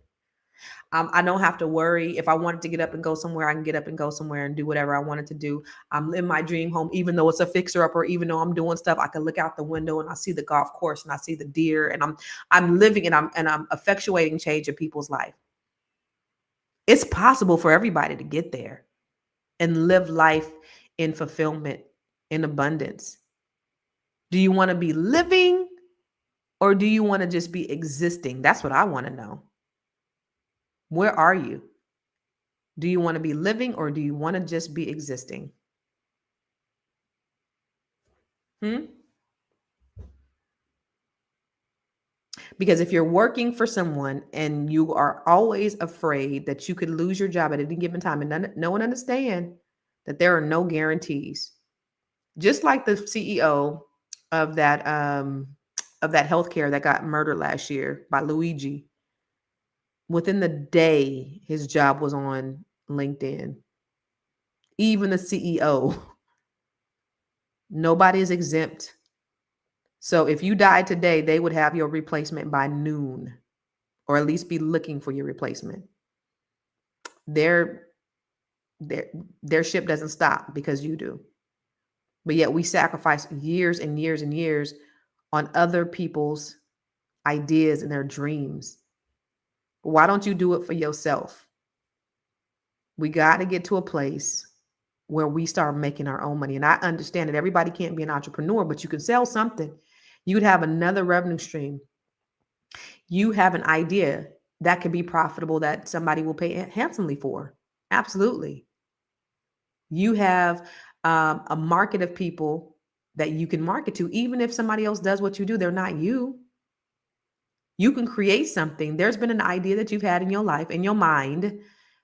I don't have to worry. If I wanted to get up and go somewhere, I can get up and go somewhere and do whatever I wanted to do. I'm in my dream home, even though it's a fixer up, or even though I'm doing stuff, I can look out the window and I see the golf course and I see the deer, and I'm living and I'm effectuating change in people's life. It's possible for everybody to get there and live life in fulfillment, in abundance. Do you want to be living, or do you want to just be existing? That's what I want to know. Where are you? Do you want to be living, or do you want to just be existing? Because if you're working for someone and you are always afraid that you could lose your job at any given time, and no one understands that there are no guarantees. Just like the CEO of that healthcare that got murdered last year by Luigi. Within the day, his job was on LinkedIn. Even the CEO. Nobody is exempt. So if you died today, they would have your replacement by noon, or at least be looking for your replacement. Their ship doesn't stop because you do. But yet we sacrifice years and years and years on other people's ideas and their dreams. Why don't you do it for yourself? We got to get to a place where we start making our own money. And I understand that everybody can't be an entrepreneur, but you can sell something. You would have another revenue stream. You have an idea that can be profitable that somebody will pay handsomely for. Absolutely. You have a market of people that you can market to. Even if somebody else does what you do, they're not you. You can create something. There's been an idea that you've had in your life, in your mind,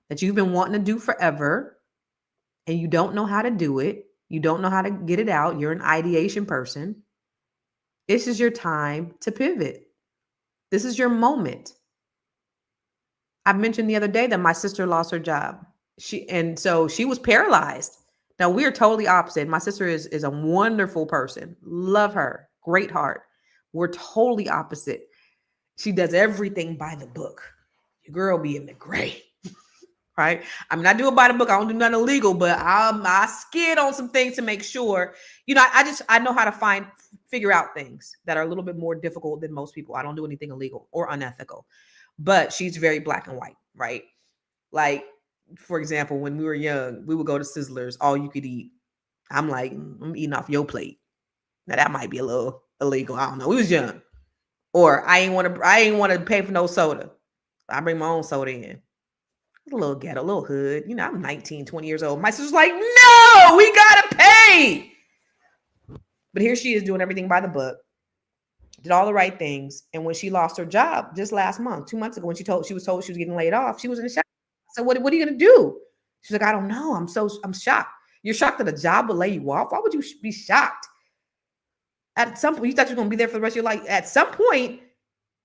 that you've been wanting to do forever, and you don't know how to do it. You don't know how to get it out. You're an ideation person. This is your time to pivot. This is your moment. I mentioned the other day that my sister lost her job. So she was paralyzed. Now we're totally opposite. My sister is a wonderful person. Love her. Great heart. We're totally opposite. She does everything by the book. Your girl be in the gray. Right? I mean, I do it by the book. I don't do nothing illegal, but I skid on some things to make sure, I know how to figure out things that are a little bit more difficult than most people. I don't do anything illegal or unethical, but she's very black and white, right? Like, for example, when we were young, we would go to Sizzlers, all you could eat. I'm like, I'm eating off your plate. Now that might be a little illegal. I don't know. We was young. Or I ain't want to pay for no soda. I bring my own soda in. A little ghetto, a little hood. I'm 19, 20 years old. My sister's like, no, we gotta pay. But here she is doing everything by the book. Did all the right things. And when she lost her job just last month, 2 months ago, when she was told she was getting laid off, she was in a shock. So what are you gonna do? She's like, I don't know. I'm shocked. You're shocked that a job would lay you off? Why would you be shocked? At some point, you thought you were gonna be there for the rest of your life. At some point,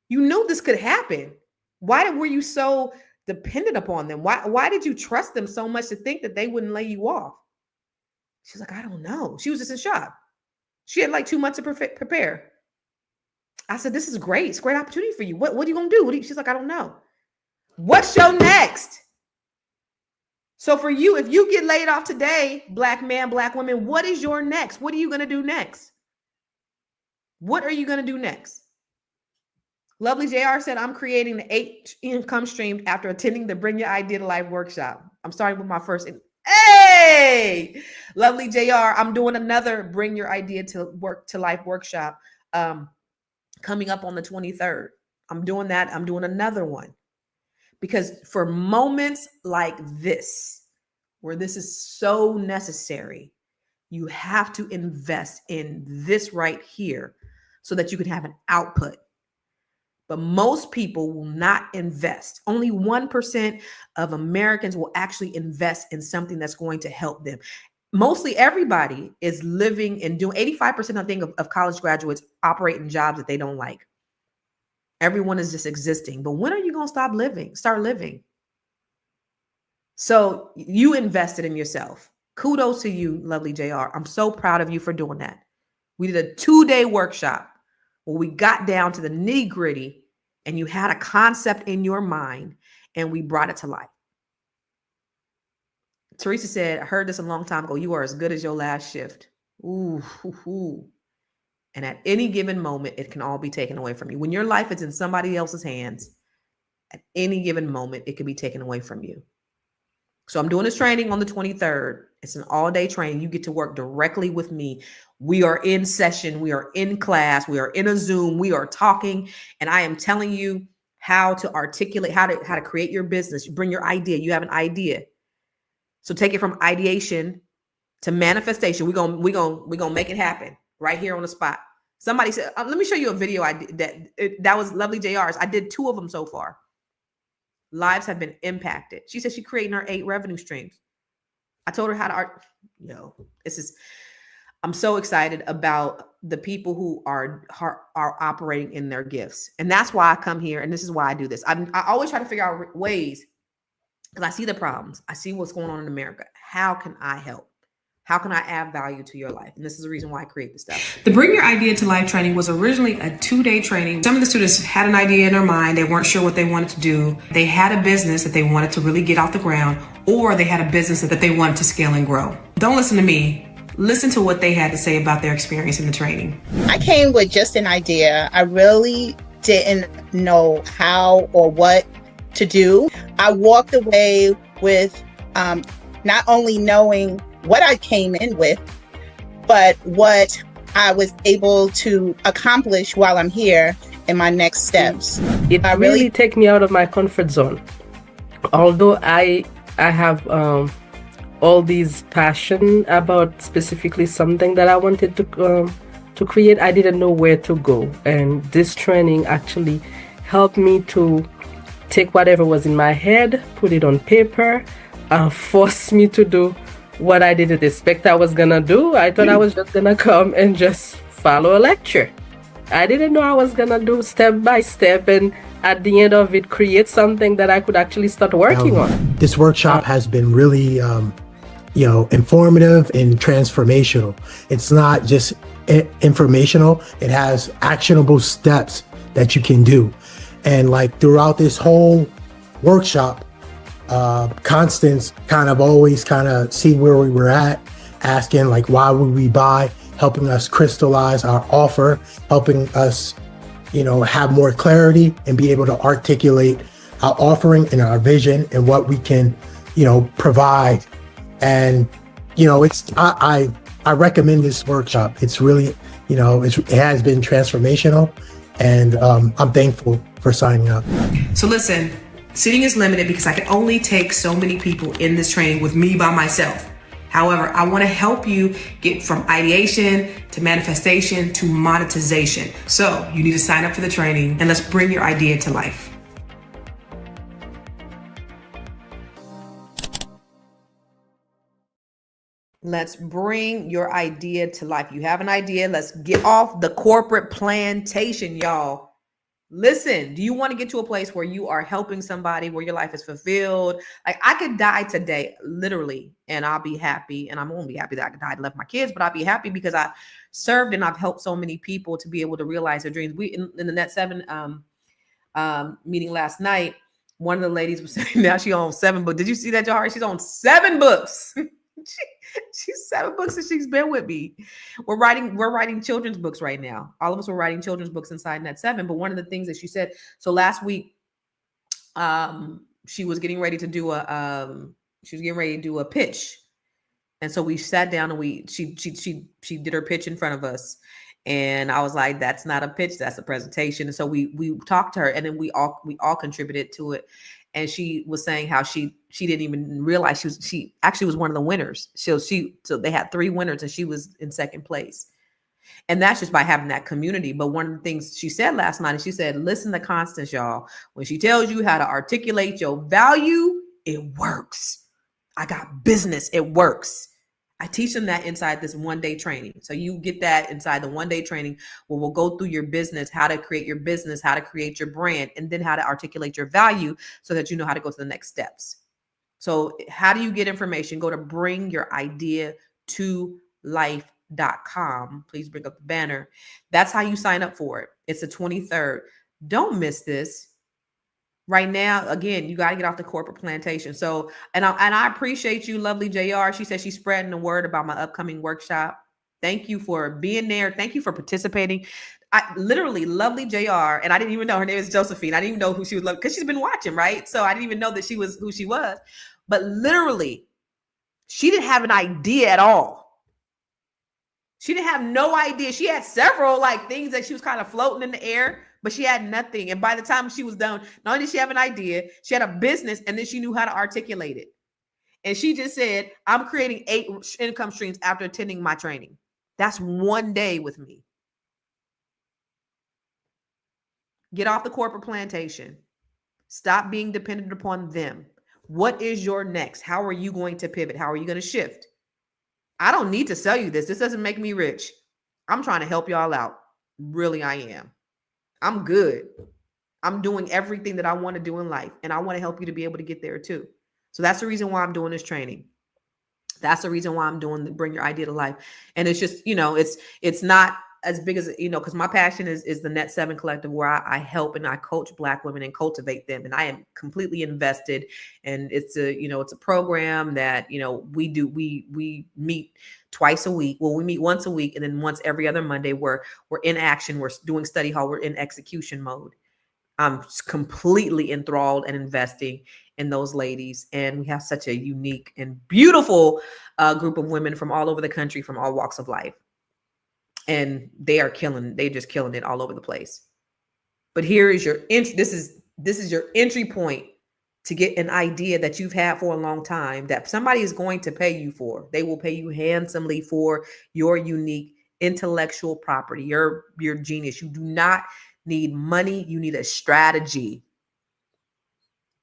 you knew this could happen. Why were you so dependent upon them? Why did you trust them so much to think that they wouldn't lay you off? She's like, I don't know. She was just in shock. She had like 2 months to prepare. I said, this is great. It's a great opportunity for you. What are you going to do? She's like, I don't know. What's your next? So for you, if you get laid off today, black man, black woman, what is your next? What are you going to do next? What are you going to do next? Lovely JR said, I'm creating the 8 income streams after attending the Bring Your Idea to Life workshop. I'm starting with my first. Hey, Lovely JR, I'm doing another Bring Your Idea to Life workshop coming up on the 23rd. I'm doing that. I'm doing another one because for moments like this, where this is so necessary, you have to invest in this right here so that you can have an output. But most people will not invest. Only 1% of Americans will actually invest in something that's going to help them. Mostly everybody is living and doing 85%, I think, of college graduates operate in jobs that they don't like. Everyone is just existing. But when are you going to start living? So you invested in yourself. Kudos to you, Lovely JR. I'm so proud of you for doing that. We did a 2-day workshop where we got down to the nitty-gritty and you had a concept in your mind and we brought it to life. Teresa said, I heard this a long time ago. You are as good as your last shift. Ooh. And at any given moment, it can all be taken away from you. When your life is in somebody else's hands, at any given moment, it can be taken away from you. So I'm doing this training on the 23rd. It's an all-day training. You get to work directly with me. We are in session. We are in class. We are in a Zoom. We are talking. And I am telling you how to articulate, how to create your business. You bring your idea. You have an idea. So take it from ideation to manifestation. We're gonna make it happen right here on the spot. Somebody said, let me show you a video I did that was Lovely JR's. I did 2 of them so far. Lives have been impacted. She said she's creating her 8 revenue streams. I told her how to I'm so excited about the people who are operating in their gifts. And that's why I come here. And this is why I do this. I always try to figure out ways because I see the problems. I see what's going on in America. How can I help? How can I add value to your life? And this is the reason why I create this stuff. The Bring Your Idea to Life training was originally a 2-day training. Some of the students had an idea in their mind. They weren't sure what they wanted to do. They had a business that they wanted to really get off the ground, or they had a business that they wanted to scale and grow. Don't listen to me. Listen to what they had to say about their experience in the training. I came with just an idea. I really didn't know how or what to do. I walked away with not only knowing what I came in with, but what I was able to accomplish while I'm here in my next steps. It really take me out of my comfort zone. Although I have all these passion about specifically something that I wanted to create, I didn't know where to go. And this training actually helped me to take whatever was in my head, put it on paper, forced me to do what I didn't expect I was gonna do. I thought I was just gonna come and just follow a lecture. I didn't know I was gonna do step by step, and at the end of it, create something that I could actually start working on. This workshop has been really, informative and transformational. It's not just informational; it has actionable steps that you can do. And like throughout this whole workshop, Constance always see where we were at, asking like, why would we buy? Helping us crystallize our offer, helping us, have more clarity and be able to articulate our offering and our vision and what we can, provide. And, I recommend this workshop. It's really, it has been transformational, and I'm thankful for signing up. So listen, seating is limited because I can only take so many people in this training with me by myself. However, I want to help you get from ideation to manifestation to monetization. So you need to sign up for the training, and let's bring your idea to life. Let's bring your idea to life. You have an idea. Let's get off the corporate plantation, y'all. Listen, do you want to get to a place where you are helping somebody, where your life is fulfilled? Like, I could die today, literally, and I'll be happy. And I won't be happy that I could die and left my kids, but I'll be happy because I served and I've helped so many people to be able to realize their dreams. We in the Net 7 meeting last night, one of the ladies was saying now she owns 7 books. Did you see that, Jahari? She's on 7 books. She's 7 books and she's been with me. We're writing children's books right now. All of us were writing children's books inside Net 7. But one of the things that she said, so last week, she was getting ready to do a pitch. And so we sat down and she did her pitch in front of us. And I was like, that's not a pitch, that's a presentation. And so we talked to her, and then we all contributed to it. And she was saying how she didn't even realize she actually was one of the winners. So they had 3 winners and she was in second place. And that's just by having that community. But one of the things she said last night, and she said, listen to Constance, y'all. When she tells you how to articulate your value, it works. I got business, it works. I teach them that inside this 1-day training. So you get that inside the 1-day training where we'll go through your business, how to create your business, how to create your brand, and then how to articulate your value so that you know how to go to the next steps. So how do you get information? Go to bringyouridea2life.com. Please bring up the banner. That's how you sign up for it. It's the 23rd. Don't miss this. Right now, again, you got to get off the corporate plantation. So, and I appreciate you, lovely JR. She said she's spreading the word about my upcoming workshop. Thank you for being there. Thank you for participating. I literally, lovely JR, and I didn't even know her name is Josephine. I didn't even know who she was, because she's been watching, right? So I didn't even know that she was who she was. But literally, she didn't have an idea at all. She didn't have no idea. She had several things that she was kind of floating in the air, but she had nothing. And by the time she was done, not only did she have an idea, she had a business, and then she knew how to articulate it. And she just said, I'm creating 8 income streams after attending my training. That's 1 day with me. Get off the corporate plantation. Stop being dependent upon them. What is your next? How are you going to pivot? How are you going to shift? I don't need to sell you this. This doesn't make me rich. I'm trying to help y'all out. Really, I am. I'm good. I'm doing everything that I want to do in life, and I want to help you to be able to get there too. So that's the reason why I'm doing this training. That's the reason why I'm doing the Bring Your Idea to Life. And it's just, it's not as big as, because my passion is the Net 7 Collective, where I help and I coach Black women and cultivate them. And I am completely invested. And it's a program that, we meet twice a week. Well, we meet once a week, and then once every other Monday we're in action. We're doing study hall. We're in execution mode. I'm completely enthralled and investing in those ladies. And we have such a unique and beautiful group of women from all over the country, from all walks of life. And they're just killing it all over the place. But here is your this is your entry point to get an idea that you've had for a long time that somebody is going to pay you for. They will pay you handsomely for your unique intellectual property, your genius. You do not need money. You need a strategy.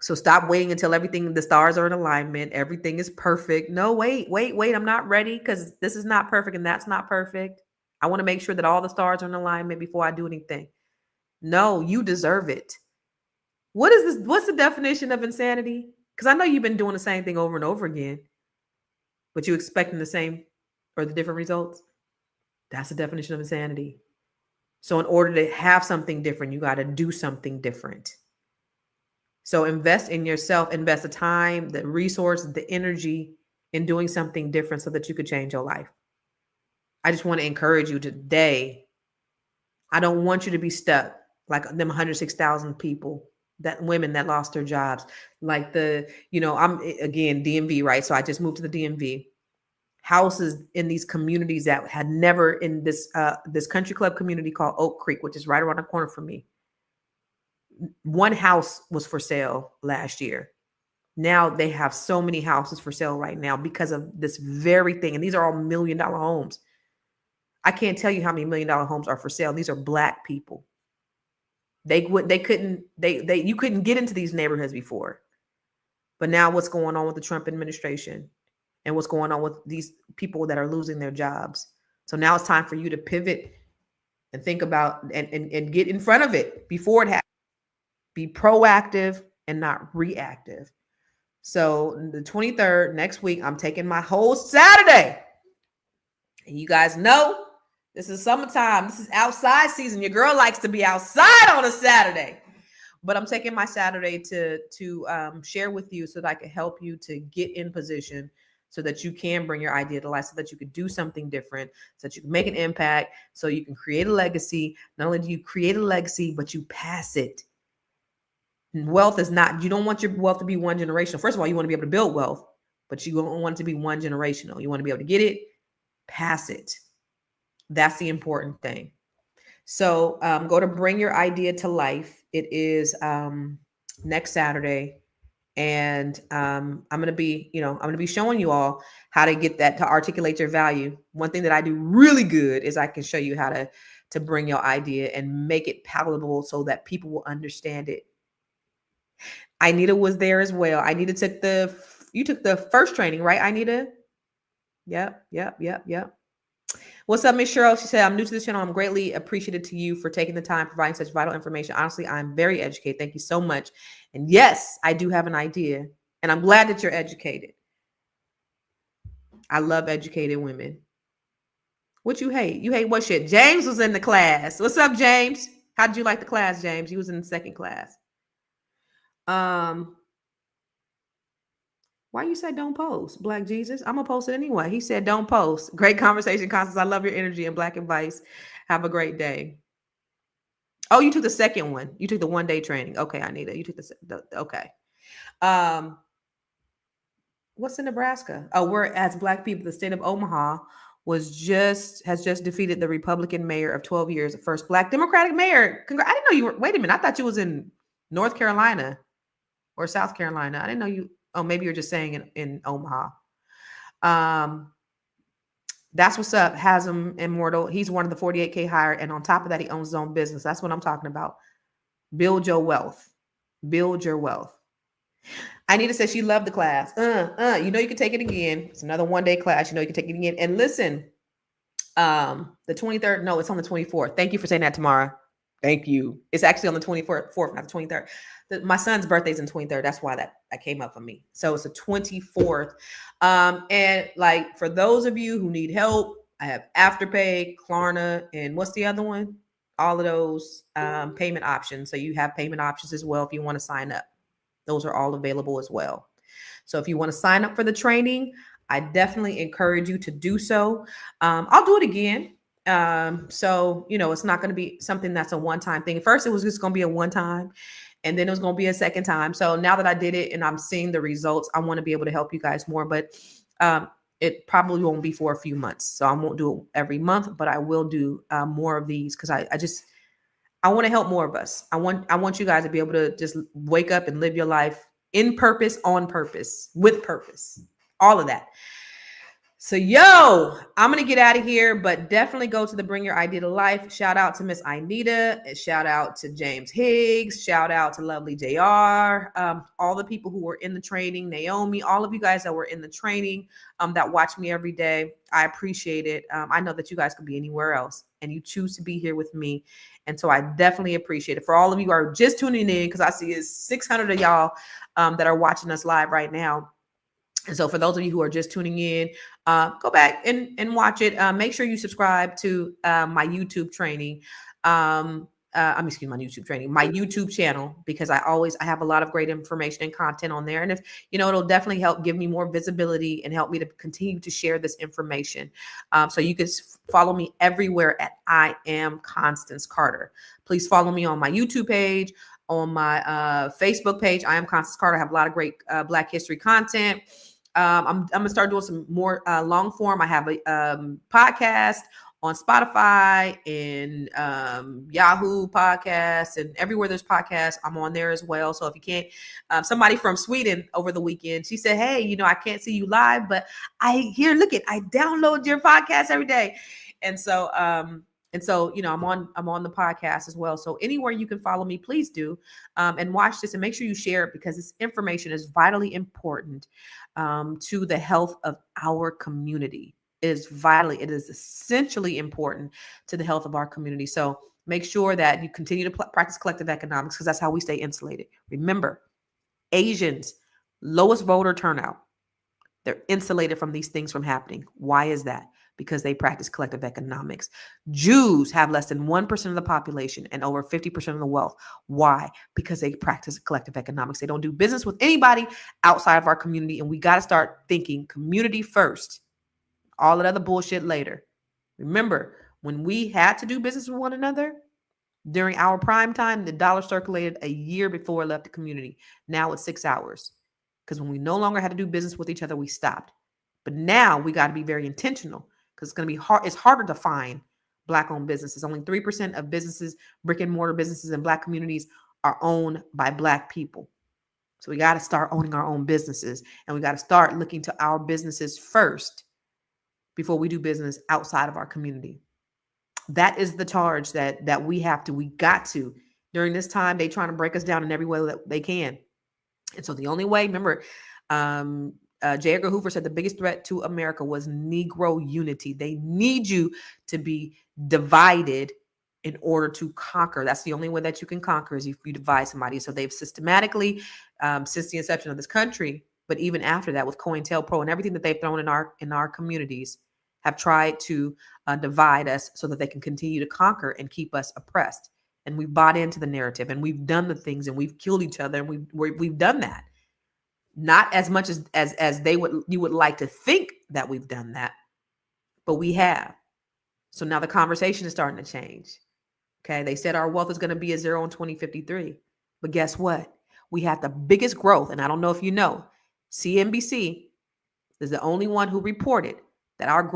So stop waiting until the stars are in alignment. Everything is perfect. No, wait. I'm not ready because this is not perfect and that's not perfect. I want to make sure that all the stars are in alignment before I do anything. No, you deserve it. What is this? What's the definition of insanity? Because I know you've been doing the same thing over and over again, but you expecting the same or the different results. That's the definition of insanity. So in order to have something different, you got to do something different. So invest in yourself, invest the time, the resources, the energy in doing something different so that you could change your life. I just want to encourage you today. I don't want you to be stuck like them 106,000 people, women that lost their jobs. Like I'm again, DMV, right? So I just moved to the DMV. Houses in these communities that had never in this country club community called Oak Creek, which is right around the corner from me. One house was for sale last year. Now they have so many houses for sale right now because of this very thing. And these are all $1 million homes. I can't tell you how many $1 million homes are for sale. These are Black people. You couldn't get into these neighborhoods before. But now what's going on with the Trump administration and what's going on with these people that are losing their jobs? So now it's time for you to pivot and think about and get in front of it before it happens. Be proactive and not reactive. So the 23rd, next week, I'm taking my whole Saturday. And you guys know this is summertime. This is outside season. Your girl likes to be outside on a Saturday. But I'm taking my Saturday to share with you so that I can help you to get in position so that you can bring your idea to life, so that you could do something different, so that you can make an impact, so you can create a legacy. Not only do you create a legacy, but you pass it. Wealth is not, you don't want your wealth to be one generational. First of all, you want to be able to build wealth, but you don't want it to be one generational. You want to be able to get it, pass it. That's the important thing. So go to Bring Your Idea to Life. It is next Saturday. And I'm going to be showing you all how to get that, to articulate your value. One thing that I do really good is I can show you how to bring your idea and make it palatable so that people will understand it. Anita was there as well. Anita took the first training, right, Anita? Yep. What's up, Miss Cheryl? She said, I'm new to this channel. I'm greatly appreciative to you for taking the time, providing such vital information. Honestly, I'm very educated. Thank you so much. And yes, I do have an idea, and I'm glad that you're educated. I love educated women. What you hate? You hate what shit? James was in the class. What's up, James? How did you like the class, James? He was in the second class. Why you said don't post, Black Jesus? I'm gonna post it anyway. He said don't post. Great conversation, Constance. I love your energy and Black advice. Have a great day. Oh, you took the second one. You took the 1-day training. Okay, Anita. You took the okay. What's in Nebraska? Oh, we're as Black people, the state of Omaha has just defeated the Republican mayor of 12 years, the first Black Democratic mayor. I didn't know you were. Wait a minute. I thought you was in North Carolina or South Carolina. I didn't know you. Oh, maybe you're just saying in Omaha. That's what's up. Hasm Immortal. He's one of the 48K hired. And on top of that, he owns his own business. That's what I'm talking about. Build your wealth. Build your wealth. Anita says she loved the class. You know, you can take it again. It's another 1-day class. You know, you can take it again. And listen, the 23rd. No, it's on the 24th. Thank you for saying that, Tamara. Thank you. It's actually on the 24th, not the 23rd. My son's birthday is in 23rd. That's why that came up for me. So it's the 24th. And like for those of you who need help, I have Afterpay, Klarna, and what's the other one? All of those payment options. So you have payment options as well if you want to sign up. Those are all available as well. So if you want to sign up for the training, I definitely encourage you to do so. I'll do it again. So, you know, it's not going to be something that's a one-time thing. First, it was just going to be a one-time. And then it was going to be a second time. So now that I did it and I'm seeing the results, I want to be able to help you guys more. But it probably won't be for a few months. So I won't do it every month, but I will do more of these because I want to help more of us. I want you guys to be able to just wake up and live your life in purpose, on purpose, with purpose, all of that. So, yo, I'm going to get out of here, but definitely go to the Bring Your Idea to Life. Shout out to Miss Anita. Shout out to James Higgs. Shout out to Lovely JR. All the people who were in the training, Naomi, all of you guys that were in the training that watch me every day. I appreciate it. I know that you guys could be anywhere else and you choose to be here with me. And so I definitely appreciate it. For all of you who are just tuning in, because I see it's 600 of y'all that are watching us live right now. And so for those of you who are just tuning in, go back and watch it. Make sure you subscribe to my YouTube training. My YouTube channel, because I have a lot of great information and content on there. And if, it'll definitely help give me more visibility and help me to continue to share this information. So you can follow me everywhere at I Am Constance Carter. Please follow me on my YouTube page, on my Facebook page. I Am Constance Carter. I have a lot of great Black history content. I'm going to start doing some more long form. I have a podcast on Spotify and Yahoo podcasts, and everywhere there's podcasts, I'm on there as well. So if you can't, somebody from Sweden over the weekend, she said, hey, I can't see you live, but I download your podcast every day. And so, I'm on the podcast as well. So anywhere you can follow me, please do, and watch this and make sure you share it, because this information is vitally important to the health of our community. It is essentially important to the health of our community. So make sure that you continue to practice collective economics, because that's how we stay insulated. Remember, Asians, lowest voter turnout. They're insulated from these things from happening. Why is that? Because they practice collective economics. Jews have less than 1% of the population and over 50% of the wealth. Why? Because they practice collective economics. They don't do business with anybody outside of our community. And we got to start thinking community first. All that other bullshit later. Remember, when we had to do business with one another during our prime time, the dollar circulated a year before it left the community. Now it's 6 hours. Because when we no longer had to do business with each other, we stopped. But now we got to be very intentional, because it's going to be hard. It's harder to find Black-owned businesses. Only 3% of businesses, brick and mortar businesses in Black communities, are owned by Black people. So we got to start owning our own businesses, and we got to start looking to our businesses first before we do business outside of our community. That is the charge that we got to. During this time, they trying to break us down in every way that they can. And so the only way, remember, J. Edgar Hoover said the biggest threat to America was Negro unity. They need you to be divided in order to conquer. That's the only way that you can conquer, is if you divide somebody. So they've systematically, since the inception of this country, but even after that with COINTELPRO and everything that they've thrown in our communities, have tried to divide us so that they can continue to conquer and keep us oppressed. And we've bought into the narrative, and we've done the things, and we've killed each other, and we've done that. Not as much as you would like to think that we've done that, but we have. So now the conversation is starting to change. Okay, they said our wealth is going to be at zero in 2053, but guess what? We had the biggest growth, and I don't know if you know, CNBC is the only one who reported that our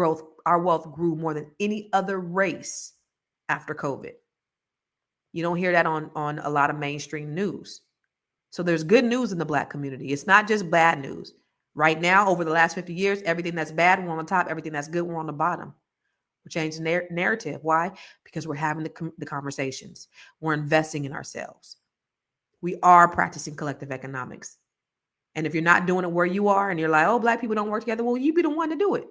wealth grew more than any other race after COVID. You don't hear that on a lot of mainstream news. So there's good news in the Black community. It's not just bad news. Right now, over the last 50 years, everything that's bad, we're on the top. Everything that's good, we're on the bottom. We're changing narrative. Why? Because we're having the conversations. We're investing in ourselves. We are practicing collective economics. And if you're not doing it where you are, and you're like, oh, Black people don't work together, well, you be the one to do it.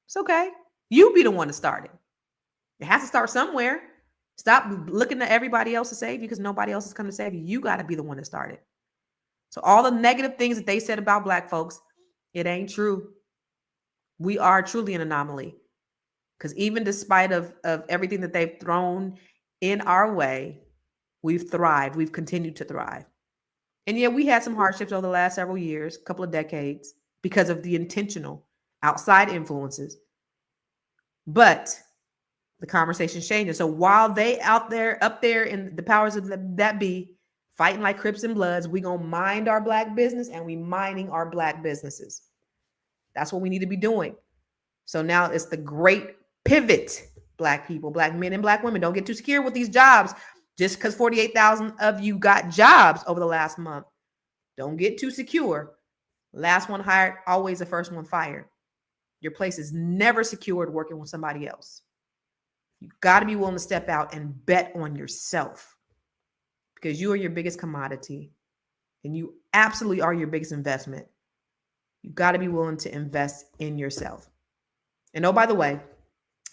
It's okay. You be the one to start it. It has to start somewhere. Stop looking at everybody else to save you, because nobody else is coming to save you. You got to be the one to start it. So all the negative things that they said about Black folks, it ain't true. We are truly an anomaly, because even despite of everything that they've thrown in our way, we've thrived. We've continued to thrive. And yet we had some hardships over the last several years, a couple of decades, because of the intentional outside influences. But the conversation's changing. So while they up there in the powers of that be, fighting like Crips and Bloods, we gonna mind our Black business, and we minding our Black businesses. That's what we need to be doing. So now it's the great pivot, Black people, Black men and Black women. Don't get too secure with these jobs. Just because 48,000 of you got jobs over the last month, don't get too secure. Last one hired, always the first one fired. Your place is never secured working with somebody else. You got to be willing to step out and bet on yourself, because you are your biggest commodity and you absolutely are your biggest investment. You got to be willing to invest in yourself. And oh, by the way,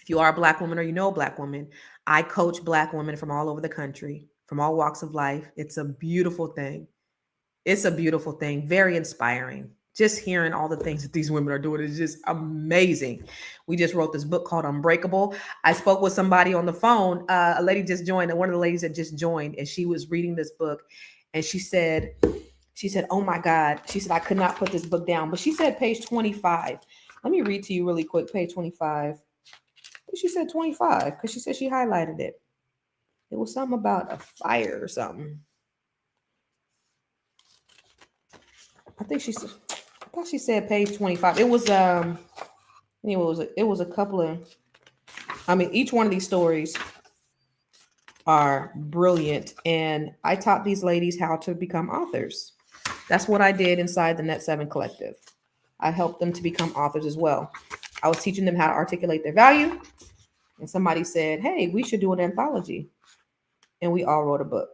if you are a Black woman or you know a Black woman, I coach Black women from all over the country, from all walks of life. It's a beautiful thing. It's a beautiful thing. Very inspiring. Just hearing all the things that these women are doing is just amazing. We just wrote this book called Unbreakable. I spoke with somebody on the phone. A lady just joined, and one of the ladies that just joined, and she was reading this book, and she said, oh my God. She said, I could not put this book down. But she said page 25. Let me read to you really quick, page 25. She said 25 because she said she highlighted it. It was something about a fire or something. I thought she said page 25. It was it was a couple of, each one of these stories are brilliant, and I taught these ladies how to become authors. That's what I did inside the Net 7 Collective. I helped them to become authors as well. I was teaching them how to articulate their value, and somebody said, hey, we should do an anthology, and we all wrote a book.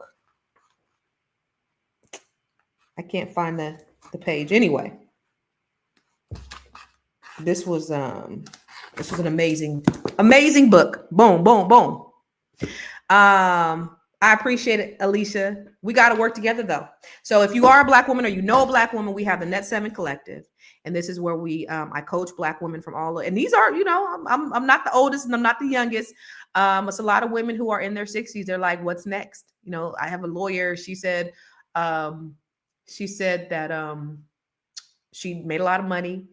I can't find the page anyway. This was an amazing book. Boom, boom, boom. I appreciate it, Alicia. We got to work together though. So if you are a Black woman or you know a Black woman, we have the Net 7 Collective, and this is where we I coach Black women from all. And these are, I'm not the oldest and I'm not the youngest. It's a lot of women who are in their 60s. They're like, what's next? I have a lawyer. She said that she made a lot of money,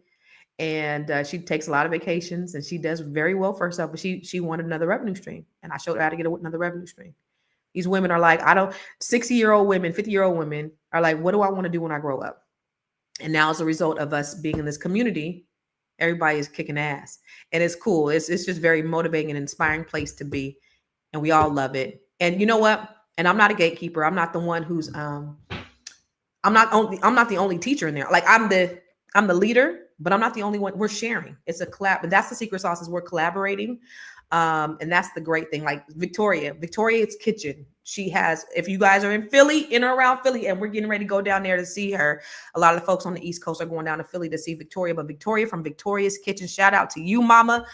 and she takes a lot of vacations, and she does very well for herself, but she wanted another revenue stream, and I showed her how to get another revenue stream. These women are like, 60-year-old women, 50-year-old women are like, what do I want to do when I grow up? And now as a result of us being in this community, everybody is kicking ass, and it's cool. It's just very motivating and inspiring place to be, and we all love it. And you know what? And I'm not a gatekeeper. I'm not the one who's I'm not the only teacher in there. Like I'm the leader, but I'm not the only one. We're sharing. It's a collab, and that's the secret sauce, is we're collaborating. And that's the great thing. Like Victoria's Kitchen. She has, if you guys are in Philly, in or around Philly, and we're getting ready to go down there to see her. A lot of the folks on the East Coast are going down to Philly to see Victoria, but Victoria from Victoria's Kitchen, shout out to you, mama.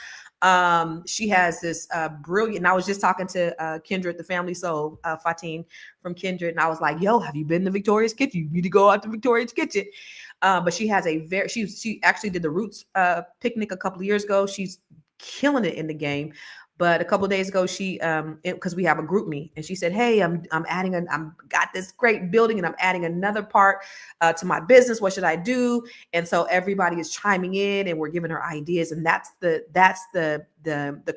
She has this brilliant, and I was just talking to Kindred, the family soul, Fatine from Kindred, and I was like, yo, have you been to Victoria's Kitchen? You need to go out to Victoria's Kitchen. But she has she actually did the Roots picnic a couple of years ago. She's killing it in the game. But a couple of days ago, she because we have a group meet, and she said, hey, I'm got this great building, and I'm adding another part to my business. What should I do? And so everybody is chiming in, and we're giving her ideas. And that's the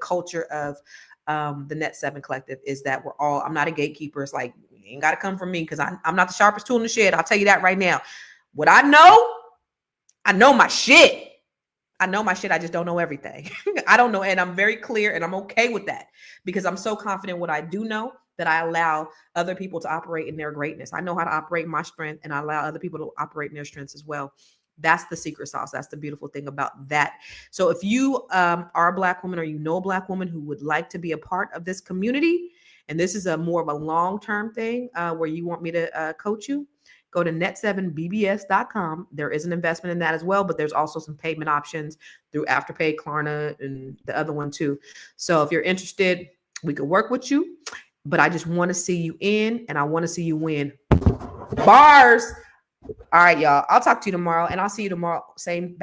culture of the Net 7 Collective, is that I'm not a gatekeeper. It's like, you ain't got to come from me, because I'm not the sharpest tool in the shed. I'll tell you that right now. What I know my shit. I know my shit. I just don't know everything. I don't know. And I'm very clear, and I'm okay with that, because I'm so confident what I do know that I allow other people to operate in their greatness. I know how to operate in my strength, and I allow other people to operate in their strengths as well. That's the secret sauce. That's the beautiful thing about that. So if you are a Black woman, or you know a Black woman who would like to be a part of this community, and this is more of a long-term thing where you want me to coach you, go to net7bbs.com. There is an investment in that as well, but there's also some payment options through Afterpay, Klarna, and the other one too. So if you're interested, we could work with you, but I just want to see you in, and I want to see you win. Bars. All right, y'all. I'll talk to you tomorrow, and I'll see you tomorrow. Same.